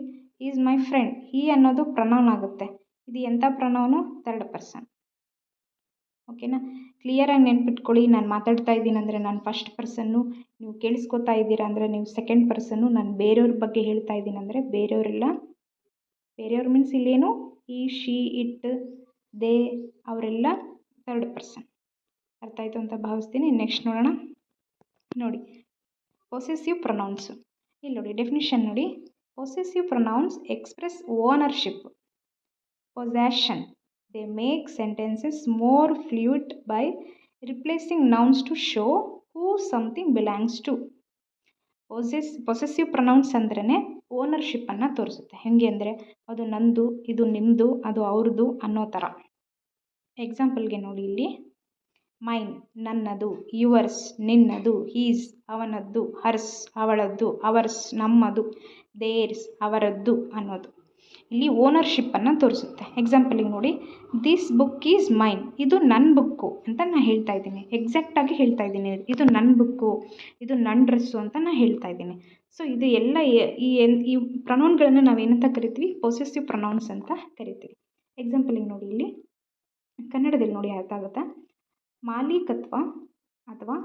ಈಸ್ ಮೈ ಫ್ರೆಂಡ್. ಹಿ ಅನ್ನೋದು ಪ್ರನೌನ್ ಆಗುತ್ತೆ. ಇದು ಎಂಥ ಪ್ರನೌನು? Third person. ಓಕೆನಾ. ಕ್ಲಿಯರಾಗಿ ನೆನ್ಪಿಟ್ಕೊಳ್ಳಿ. ನಾನು ಮಾತಾಡ್ತಾ ಇದ್ದೀನಿ ಅಂದರೆ ನಾನು ಫಸ್ಟ್ ಪರ್ಸನ್ನು, ನೀವು ಕೇಳಿಸ್ಕೊತಾ ಇದ್ದೀರಾ ಅಂದರೆ ನೀವು ಸೆಕೆಂಡ್ ಪರ್ಸನ್ನು, ನಾನು ಬೇರೆಯವ್ರ ಬಗ್ಗೆ ಹೇಳ್ತಾ ಇದ್ದೀನಿ ಅಂದರೆ ಬೇರೆಯವರೆಲ್ಲ, ಬೇರೆಯವ್ರು ಮೀನ್ಸ್ ಇಲ್ಲೇನು? ಈ, ಶಿ, ಇಟ್, ದೇ ಅವರೆಲ್ಲ ಥರ್ಡ್ ಪರ್ಸನ್. ಅರ್ಥ ಆಯಿತು ಅಂತ ಭಾವಿಸ್ತೀನಿ. ನೆಕ್ಸ್ಟ್ ನೋಡೋಣ. ನೋಡಿ ಪೊಸೆಸಿವ್ ಪ್ರೊನೌನ್ಸು. ಇಲ್ಲಿ ನೋಡಿ ಡೆಫಿನಿಷನ್ ನೋಡಿ. Possessive pronouns express ownership, possession. They make sentences more fluid by replacing nouns to show who something belongs to. Possessive pronouns ಅಂದ್ರೇ ಓನರ್ಶಿಪ್ಪನ್ನು ತೋರಿಸುತ್ತೆ. ಹೇಗೆ ಅಂದರೆ ಅದು ನಂದು, ಇದು ನಿಮ್ಮದು, ಅದು ಅವ್ರದ್ದು ಅನ್ನೋ ಥರ. ಎಕ್ಸಾಂಪಲ್ಗೆ ನೋಡಿ, ಇಲ್ಲಿ ಮೈನ್ ನನ್ನದು, ಯುವರ್ಸ್ ನಿನ್ನದು, ಹೀಸ್ ಅವನದ್ದು, ಹರ್ಸ್ ಅವಳದ್ದು, ಅವರ್ಸ್ ನಮ್ಮದು, ದೇರ್ಸ್ ಅವರದ್ದು ಅನ್ನೋದು ಇಲ್ಲಿ ಓನರ್ಶಿಪ್ಪನ್ನು ತೋರಿಸುತ್ತೆ. ಎಕ್ಸಾಂಪಲಿಗೆ ನೋಡಿ, ದಿಸ್ ಬುಕ್ ಈಸ್ ಮೈನ್. ಇದು ನನ್ನ ಬುಕ್ಕು ಅಂತ ನಾನು ಹೇಳ್ತಾ ಇದ್ದೀನಿ. ಎಕ್ಸಾಕ್ಟಾಗಿ ಹೇಳ್ತಾ ಇದ್ದೀನಿ, ಇದು ನನ್ನ ಬುಕ್ಕು, ಇದು ನನ್ನ ಡ್ರೆಸ್ಸು ಅಂತ ನಾನು ಹೇಳ್ತಾ ಇದ್ದೀನಿ. ಸೊ ಇದು ಎಲ್ಲ ಈ ಪ್ರೊನೌನ್ಗಳನ್ನು ನಾವೇನಂತ ಕರಿತೀವಿ? ಪೊಸೆಸಿವ್ ಪ್ರೊನೌನ್ಸ್ ಅಂತ ಕರಿತೀವಿ. ಎಕ್ಸಾಂಪಲಿಗೆ ನೋಡಿ, ಇಲ್ಲಿ ಕನ್ನಡದಲ್ಲಿ ನೋಡಿ ಅರ್ಥ ಆಗುತ್ತಾ? ಮಾಲೀಕತ್ವ ಅಥವಾ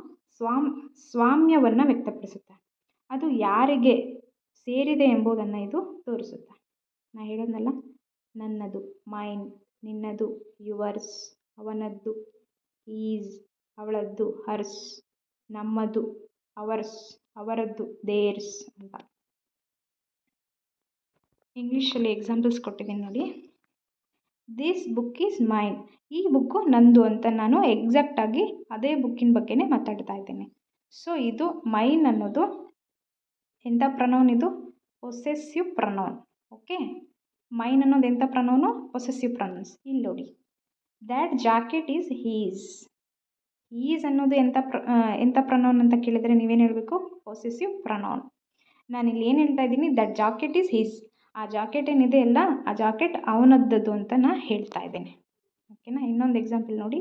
ಸ್ವಾಮ್ಯವನ್ನು ವ್ಯಕ್ತಪಡಿಸುತ್ತೆ. ಅದು ಯಾರಿಗೆ ಸೇರಿದೆ ಎಂಬುದನ್ನು ಇದು ತೋರಿಸುತ್ತೆ. ನಾನು ಹೇಳೋದ್ನಲ್ಲ, ನನ್ನದು, ಮೈನ್ ನಿನ್ನದು, ಯುವರ್ಸ್ ಅವನದ್ದು, ಈಸ್ ಅವಳದ್ದು, ಹರ್ಸ್ ನಮ್ಮದು, ಅವರ್ಸ್ ಅವರದ್ದು, ದೇರ್ಸ್ ಅಂತ. ಇಂಗ್ಲೀಷಲ್ಲಿ ಎಕ್ಸಾಂಪಲ್ಸ್ ಕೊಟ್ಟಿದ್ದೀನಿ ನೋಡಿ. ದಿಸ್ ಬುಕ್ ಈಸ್ ಮೈನ್, ಈ ಬುಕ್ಕು ನಂದು ಅಂತ ನಾನು ಎಕ್ಸಾಕ್ಟಾಗಿ ಅದೇ ಬುಕ್ಕಿನ ಬಗ್ಗೆನೇ ಮಾತಾಡ್ತಾ ಇದ್ದೀನಿ. ಸೊ ಇದು ಮೈನ್ ಅನ್ನೋದು ಎಂಥ ಪ್ರನೌನ್, ಇದು ಪೊಸೆಸಿವ್ ಪ್ರನೌನ್. ಓಕೆ, ಮೈನ್ ಅನ್ನೋದು ಎಂಥ ಪ್ರನೌನು, ಪೊಸೆಸಿವ್ ಪ್ರನೌನ್ಸ್. ಇಲ್ಲಿ ನೋಡಿ, that jacket is his. Is ಅನ್ನೋದು ಎಂಥ ಪ್ರನೌನ್ ಅಂತ ಕೇಳಿದರೆ ನೀವೇನು ಹೇಳಬೇಕು, ಪೊಸೆಸಿವ್ ಪ್ರನೌನ್. ನಾನಿಲ್ಲಿ ಏನು ಹೇಳ್ತಾ ಇದ್ದೀನಿ, ದಟ್ ಜಾಕೆಟ್ ಈಸ್ ಹೀಸ್, ಆ ಜಾಕೆಟ್ ಏನಿದೆ ಅಲ್ಲ, ಆ ಜಾಕೆಟ್ ಅವನದ್ದದು ಅಂತ ನಾನು ಹೇಳ್ತಾ ಇದ್ದೀನಿ. ಓಕೆನಾ. ಇನ್ನೊಂದು ಎಕ್ಸಾಂಪಲ್ ನೋಡಿ,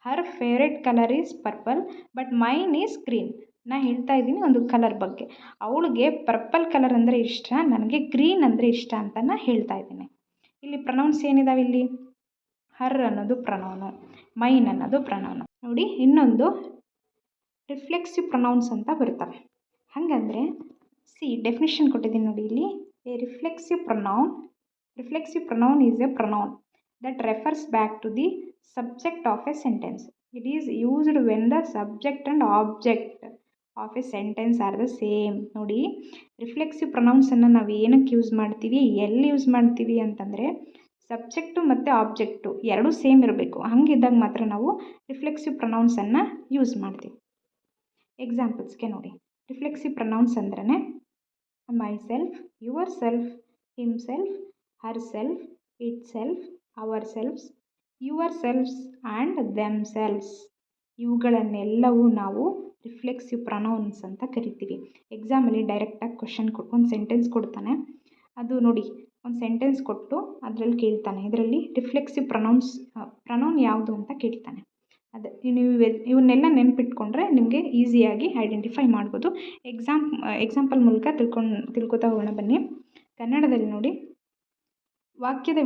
her favourite colour is purple but mine is green. ನಾನು ಹೇಳ್ತಾ ಇದ್ದೀನಿ ಒಂದು ಕಲರ್ ಬಗ್ಗೆ. ಅವಳಿಗೆ ಪರ್ಪಲ್ ಕಲರ್ ಅಂದರೆ ಇಷ್ಟ, ನನಗೆ ಗ್ರೀನ್ ಅಂದರೆ ಇಷ್ಟ ಅಂತ ನಾನು ಹೇಳ್ತಾ ಇದ್ದೀನಿ. ಇಲ್ಲಿ ಪ್ರನೌನ್ಸ್ ಏನಿದಾವೆ, ಇಲ್ಲಿ ಹರ್ ಅನ್ನೋದು ಪ್ರನೌನು, ಮೈನ್ ಅನ್ನೋದು ಪ್ರನೌನು. ನೋಡಿ, ಇನ್ನೊಂದು ರಿಫ್ಲೆಕ್ಸಿವ್ ಪ್ರನೌನ್ಸ್ ಅಂತ ಬರ್ತವೆ. ಹಾಗಂದರೆ ಡೆಫಿನಿಷನ್ ಕೊಟ್ಟಿದ್ದೀನಿ ನೋಡಿ ಇಲ್ಲಿ. A reflexive pronoun is A pronoun that refers back to the subject of a sentence. It is used when the subject and object of a sentence are the same. ನೋಡಿ, reflexive ಪ್ರನೌನ್ಸನ್ನು ನಾವು ಏನಕ್ಕೆ use ಮಾಡ್ತೀವಿ, ಎಲ್ಲಿ use ಮಾಡ್ತೀವಿ ಅಂತಂದರೆ, subject ಮತ್ತು object ಎರಡೂ same ಇರಬೇಕು. ಹಂಗಿದ್ದಾಗ ಮಾತ್ರ ನಾವು ರಿಫ್ಲೆಕ್ಸಿವ್ ಪ್ರನೌನ್ಸನ್ನು ಯೂಸ್ ಮಾಡ್ತೀವಿ. ಎಕ್ಸಾಂಪಲ್ಸ್ಗೆ ನೋಡಿ, ರಿಫ್ಲೆಕ್ಸಿವ್ ಪ್ರನೌನ್ಸ್ ಅಂದ್ರೇ myself, yourself, himself, herself, itself, ourselves, yourselves and themselves. ಇವುಗಳನ್ನೆಲ್ಲವೂ ನಾವು ರಿಫ್ಲೆಕ್ಸಿವ್ ಪ್ರನೌನ್ಸ್ ಅಂತ ಕರಿತೀವಿ. ಎಕ್ಸಾಮಲ್ಲಿ ಡೈರೆಕ್ಟಾಗಿ ಒಂದು ಸೆಂಟೆನ್ಸ್ ಕೊಡ್ತಾನೆ. ಅದು ನೋಡಿ, ಒಂದು ಸೆಂಟೆನ್ಸ್ ಕೊಟ್ಟು ಅದರಲ್ಲಿ ಕೇಳ್ತಾನೆ, ಇದರಲ್ಲಿ ರಿಫ್ಲೆಕ್ಸಿವ್ ಪ್ರನೌನ್ ಯಾವುದು ಅಂತ ಕೇಳ್ತಾನೆ. ಅದು ನೀವು ಇವನ್ನೆಲ್ಲ ನೆನಪಿಟ್ಕೊಂಡ್ರೆ ನಿಮಗೆ ಈಸಿಯಾಗಿ ಐಡೆಂಟಿಫೈ ಮಾಡ್ಬೋದು. ಎಕ್ಸಾಂಪಲ್ ಮೂಲಕ ತಿಳ್ಕೊತಾ ಹೋಗೋಣ ಬನ್ನಿ. ಕನ್ನಡದಲ್ಲಿ ನೋಡಿ, ವಾಕ್ಯದ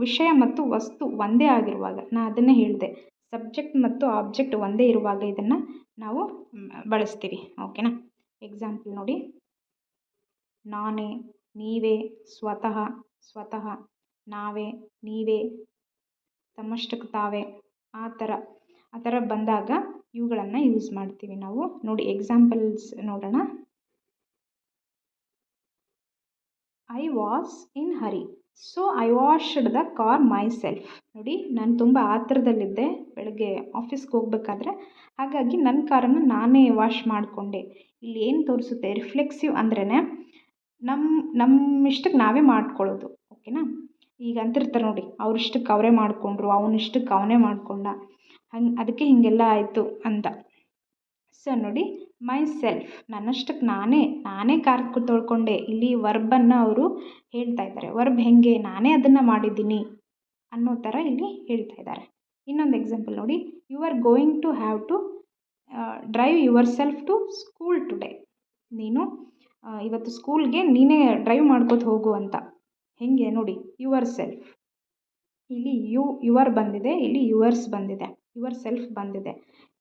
ವಿಷಯ ಮತ್ತು ವಸ್ತು ಒಂದೇ ಆಗಿರುವಾಗ, ನಾನು ಅದನ್ನೇ ಹೇಳಿದೆ, ಸಬ್ಜೆಕ್ಟ್ ಮತ್ತು ಆಬ್ಜೆಕ್ಟ್ ಒಂದೇ ಇರುವಾಗ ಇದನ್ನು ನಾವು ಬಳಸ್ತೀವಿ. ಓಕೆನಾ. ಎಕ್ಸಾಂಪಲ್ ನೋಡಿ, ನಾನೇ, ನೀವೇ, ಸ್ವತಃ, ನಾವೇ, ನೀವೇ, ತಮ್ಮಷ್ಟಕ್ಕೆ ತಾವೇ, ಆ ಥರ ಬಂದಾಗ ಇವುಗಳನ್ನು ಯೂಸ್ ಮಾಡ್ತೀವಿ ನಾವು. ನೋಡಿ, ಎಕ್ಸಾಂಪಲ್ಸ್ ನೋಡೋಣ. I was in Hari, so I washed the car my self. ನೋಡಿ, ನಾನು ತುಂಬ ಆತರದಲ್ಲಿದ್ದೆ ಬೆಳಗ್ಗೆ ಆಫೀಸ್ಗೆ ಹೋಗ್ಬೇಕಾದ್ರೆ, ಹಾಗಾಗಿ ನನ್ನ ಕಾರನ್ನು ನಾನೇ ವಾಶ್ ಮಾಡಿಕೊಂಡೆ. ಇಲ್ಲಿ ಏನು ತೋರಿಸುತ್ತೆ, ರಿಫ್ಲೆಕ್ಸಿವ್ ಅಂದ್ರೇ ನಮ್ಮ ಇಷ್ಟಕ್ಕೆ ನಾವೇ ಮಾಡ್ಕೊಳ್ಳೋದು. ಓಕೆನಾ. ಈಗ ಅಂತಿರ್ತಾರೆ ನೋಡಿ, ಅವ್ರಿಷ್ಟಕ್ಕೆ ಅವರೇ ಮಾಡಿಕೊಂಡ್ರು, ಅವನಿಷ್ಟಕ್ಕೆ ಅವನೇ ಮಾಡಿಕೊಂಡ, ಅದಕ್ಕೆ ಹೀಗೆಲ್ಲ ಆಯಿತು ಅಂತ. ಸೊ ನೋಡಿ, ಮೈ ಸೆಲ್ಫ್, ನನ್ನಷ್ಟಕ್ಕೆ ನಾನೇ ಕಾರ್ ತೊಳ್ಕೊಂಡೆ. ಇಲ್ಲಿ ವರ್ಬನ್ನು ಅವರು ಹೇಳ್ತಾ ಇದ್ದಾರೆ. ವರ್ಬ್ ಹೆಂಗೆ, ನಾನೇ ಅದನ್ನು ಮಾಡಿದ್ದೀನಿ ಅನ್ನೋ ಥರ ಇಲ್ಲಿ ಹೇಳ್ತಾ ಇದ್ದಾರೆ. ಇನ್ನೊಂದು ಎಕ್ಸಾಂಪಲ್ ನೋಡಿ, you are going to have to drive your self to school today. ನೀನು ಇವತ್ತು ಸ್ಕೂಲ್ಗೆ ನೀನೇ ಡ್ರೈವ್ ಮಾಡ್ಕೋತ ಹೋಗು ಅಂತ. ಹೆಂಗೆ ನೋಡಿ, ಯುವರ್ ಸೆಲ್ಫ್, ಇಲ್ಲಿ ಯುವರ್ ಬಂದಿದೆ, ಇಲ್ಲಿ ಯುವರ್ಸ್ ಬಂದಿದೆ, ಯುವರ್ ಸೆಲ್ಫ್ ಬಂದಿದೆ.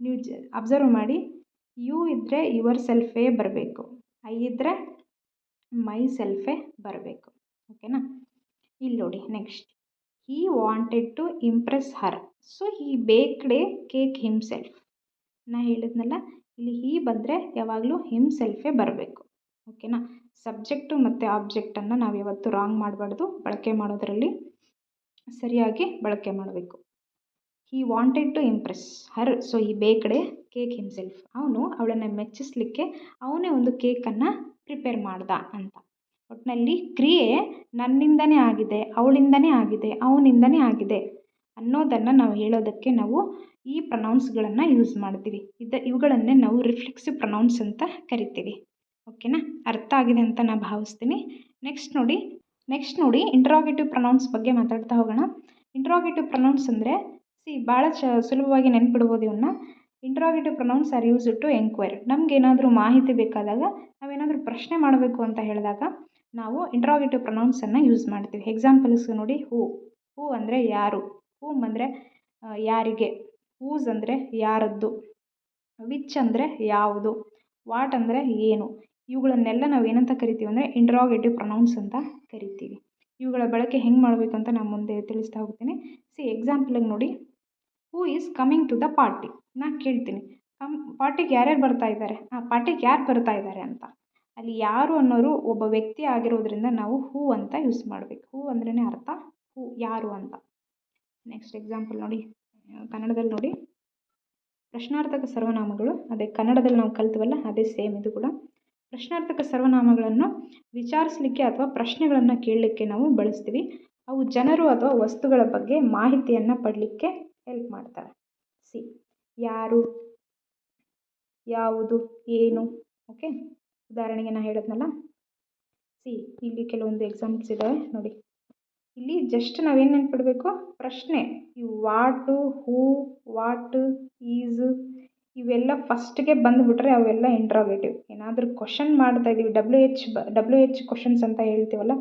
ನೀವು ಅಬ್ಸರ್ವ್ ಮಾಡಿ, ಯು ಇದ್ದರೆ ಯುವರ್ ಸೆಲ್ಫೇ ಬರಬೇಕು, ಐ ಇದ್ದರೆ ಮೈ ಸೆಲ್ಫೇ ಬರಬೇಕು. ಓಕೆನಾ. ಇಲ್ಲಿ ನೋಡಿ, next, he wanted to impress her, so he baked a cake himself. ನಾ ಹೇಳಿದ್ನಲ್ಲ, ಇಲ್ಲಿ ಹೀ ಬಂದರೆ ಯಾವಾಗಲೂ ಹಿಮ್ಸೆಲ್ಫೇ ಬರಬೇಕು. ಓಕೆನಾ. ಸಬ್ಜೆಕ್ಟು ಮತ್ತು ಆಬ್ಜೆಕ್ಟನ್ನು ನಾವು ಯಾವತ್ತೂ ರಾಂಗ್ ಮಾಡಬಾರ್ದು. ಬಳಕೆ ಮಾಡೋದರಲ್ಲಿ ಸರಿಯಾಗಿ ಬಳಕೆ ಮಾಡಬೇಕು. He wanted to impress her, so he baked a cake himself. ಅವನು ಅವಳನ್ನು ಮೆಚ್ಚಿಸಲಿಕ್ಕೆ ಅವನೇ ಒಂದು ಕೇಕನ್ನು ಪ್ರಿಪೇರ್ ಮಾಡ್ದ ಅಂತ. ಒಟ್ಟಿನಲ್ಲಿ ಕ್ರಿಯೆ ನನ್ನಿಂದನೇ ಆಗಿದೆ, ಅವಳಿಂದನೇ ಆಗಿದೆ, ಅವನಿಂದನೇ ಆಗಿದೆ ಅನ್ನೋದನ್ನು ನಾವು ಹೇಳೋದಕ್ಕೆ ನಾವು ಈ ಪ್ರನೌನ್ಸ್ಗಳನ್ನು ಯೂಸ್ ಮಾಡ್ತೀವಿ. ಇವುಗಳನ್ನೇ ನಾವು ರಿಫ್ಲೆಕ್ಸಿವ್ ಪ್ರನೌನ್ಸ್ ಅಂತ ಕರಿತೀವಿ. ಓಕೆನಾ. ಅರ್ಥ ಆಗಿದೆ ಅಂತ ನಾನು ಭಾವಿಸ್ತೀನಿ. ನೆಕ್ಸ್ಟ್ ನೋಡಿ ಇಂಟ್ರಾಗೇಟಿವ್ ಪ್ರನೌನ್ಸ್ ಬಗ್ಗೆ ಮಾತಾಡ್ತಾ ಹೋಗೋಣ. ಇಂಟ್ರಾಗೇಟಿವ್ ಪ್ರನೌನ್ಸ್ ಅಂದರೆ ಭಾಳ ಸುಲಭವಾಗಿ ನೆನ್ಪಿಡ್ಬೋದು ಇವನ್ನ. Interrogative pronouns are use to enquire. ನಮಗೇನಾದರೂ ಮಾಹಿತಿ ಬೇಕಾದಾಗ, ನಾವೇನಾದರೂ ಪ್ರಶ್ನೆ ಮಾಡಬೇಕು ಅಂತ ಹೇಳಿದಾಗ ನಾವು ಇಂಟ್ರಾಗೇಟಿವ್ ಪ್ರನೌನ್ಸನ್ನು ಯೂಸ್ ಮಾಡ್ತೀವಿ. ಎಕ್ಸಾಂಪಲ್ಸ್ ನೋಡಿ, ಹೂ ಅಂದರೆ ಯಾರು, ಹೂಮ್ ಅಂದರೆ ಯಾರಿಗೆ, ಹೂಸ್ ಅಂದರೆ ಯಾರದ್ದು, ವಿಚ್ ಅಂದರೆ ಯಾವುದು, ವಾಟ್ ಅಂದರೆ ಏನು. ಇವುಗಳನ್ನೆಲ್ಲ ನಾವು ಏನಂತ ಕರಿತೀವಿ ಅಂದರೆ ಇಂಟ್ರಾಗೇಟಿವ್ ಪ್ರನೌನ್ಸ್ ಅಂತ ಕರಿತೀವಿ. ಇವುಗಳ ಬಳಕೆ ಹೆಂಗೆ ಮಾಡಬೇಕಂತ ನಾನು ಮುಂದೆ ತಿಳಿಸ್ತಾ ಹೋಗ್ತೀನಿ. ಎಕ್ಸಾಂಪಲಿಗೆ ನೋಡಿ, who is coming to the party. ನಾನು ಕೇಳ್ತೀನಿ ಪಾರ್ಟಿಗೆ ಯಾರ್ಯಾರು ಬರ್ತಾ ಇದ್ದಾರೆ, ಪಾರ್ಟಿಗೆ ಯಾರು ಬರ್ತಾ ಇದ್ದಾರೆ ಅಂತ. ಅಲ್ಲಿ ಯಾರು ಅನ್ನೋರು ಒಬ್ಬ ವ್ಯಕ್ತಿ ಆಗಿರೋದ್ರಿಂದ ನಾವು ಹೂ ಅಂತ ಯೂಸ್ ಮಾಡಬೇಕು. ಹೂ ಅಂದ್ರೇ ಅರ್ಥ ಹೂ, ಯಾರು ಅಂತ. ನೆಕ್ಸ್ಟ್ ಎಕ್ಸಾಂಪಲ್ ನೋಡಿ, ಕನ್ನಡದಲ್ಲಿ ನೋಡಿ, ಪ್ರಶ್ನಾರ್ಥಕ ಸರ್ವನಾಮಗಳು. ಅದೇ ಕನ್ನಡದಲ್ಲಿ ನಾವು ಕಲ್ತವಲ್ಲ, ಅದೇ ಸೇಮ್ ಇದು ಕೂಡ. ಪ್ರಶ್ನಾರ್ಥಕ ಸರ್ವನಾಮಗಳನ್ನು ವಿಚಾರಿಸಲಿಕ್ಕೆ ಅಥವಾ ಪ್ರಶ್ನೆಗಳನ್ನು ಕೇಳಲಿಕ್ಕೆ ನಾವು ಬಳಸ್ತೀವಿ. ಅವು ಜನರು ಅಥವಾ ವಸ್ತುಗಳ ಬಗ್ಗೆ ಮಾಹಿತಿಯನ್ನು ಪಡಲಿಕ್ಕೆ ಹೆಲ್ಪ್ ಮಾಡ್ತವೆ. ಯಾರು, ಯಾವುದು, ಏನು. ಓಕೆ, ಉದಾಹರಣೆಗೆ ನಾನು ಹೇಳಿದ್ನಲ್ಲ. ಇಲ್ಲಿ ಕೆಲವೊಂದು ಎಕ್ಸಾಂಪಲ್ಸ್ ಇದ್ದಾವೆ ನೋಡಿ. ಇಲ್ಲಿ ಜಸ್ಟ್ ನಾವೇನು ನೆನ್ಪಿಡಬೇಕು, ಪ್ರಶ್ನೆ. ಇವು ವಾಟು, ಹೂ, ವಾಟ್, ಈಸ್ ಇವೆಲ್ಲ ಫಸ್ಟ್ಗೆ ಬಂದುಬಿಟ್ರೆ ಅವೆಲ್ಲ ಇಂಟ್ರಾಗೇಟಿವ್. ಏನಾದರೂ ಕ್ವಶನ್ ಮಾಡ್ತಾ ಇದ್ದೀವಿ, ಡಬ್ಲ್ಯೂ ಎಚ್ ಕ್ವಶನ್ಸ್ ಅಂತ ಹೇಳ್ತೀವಲ್ಲ,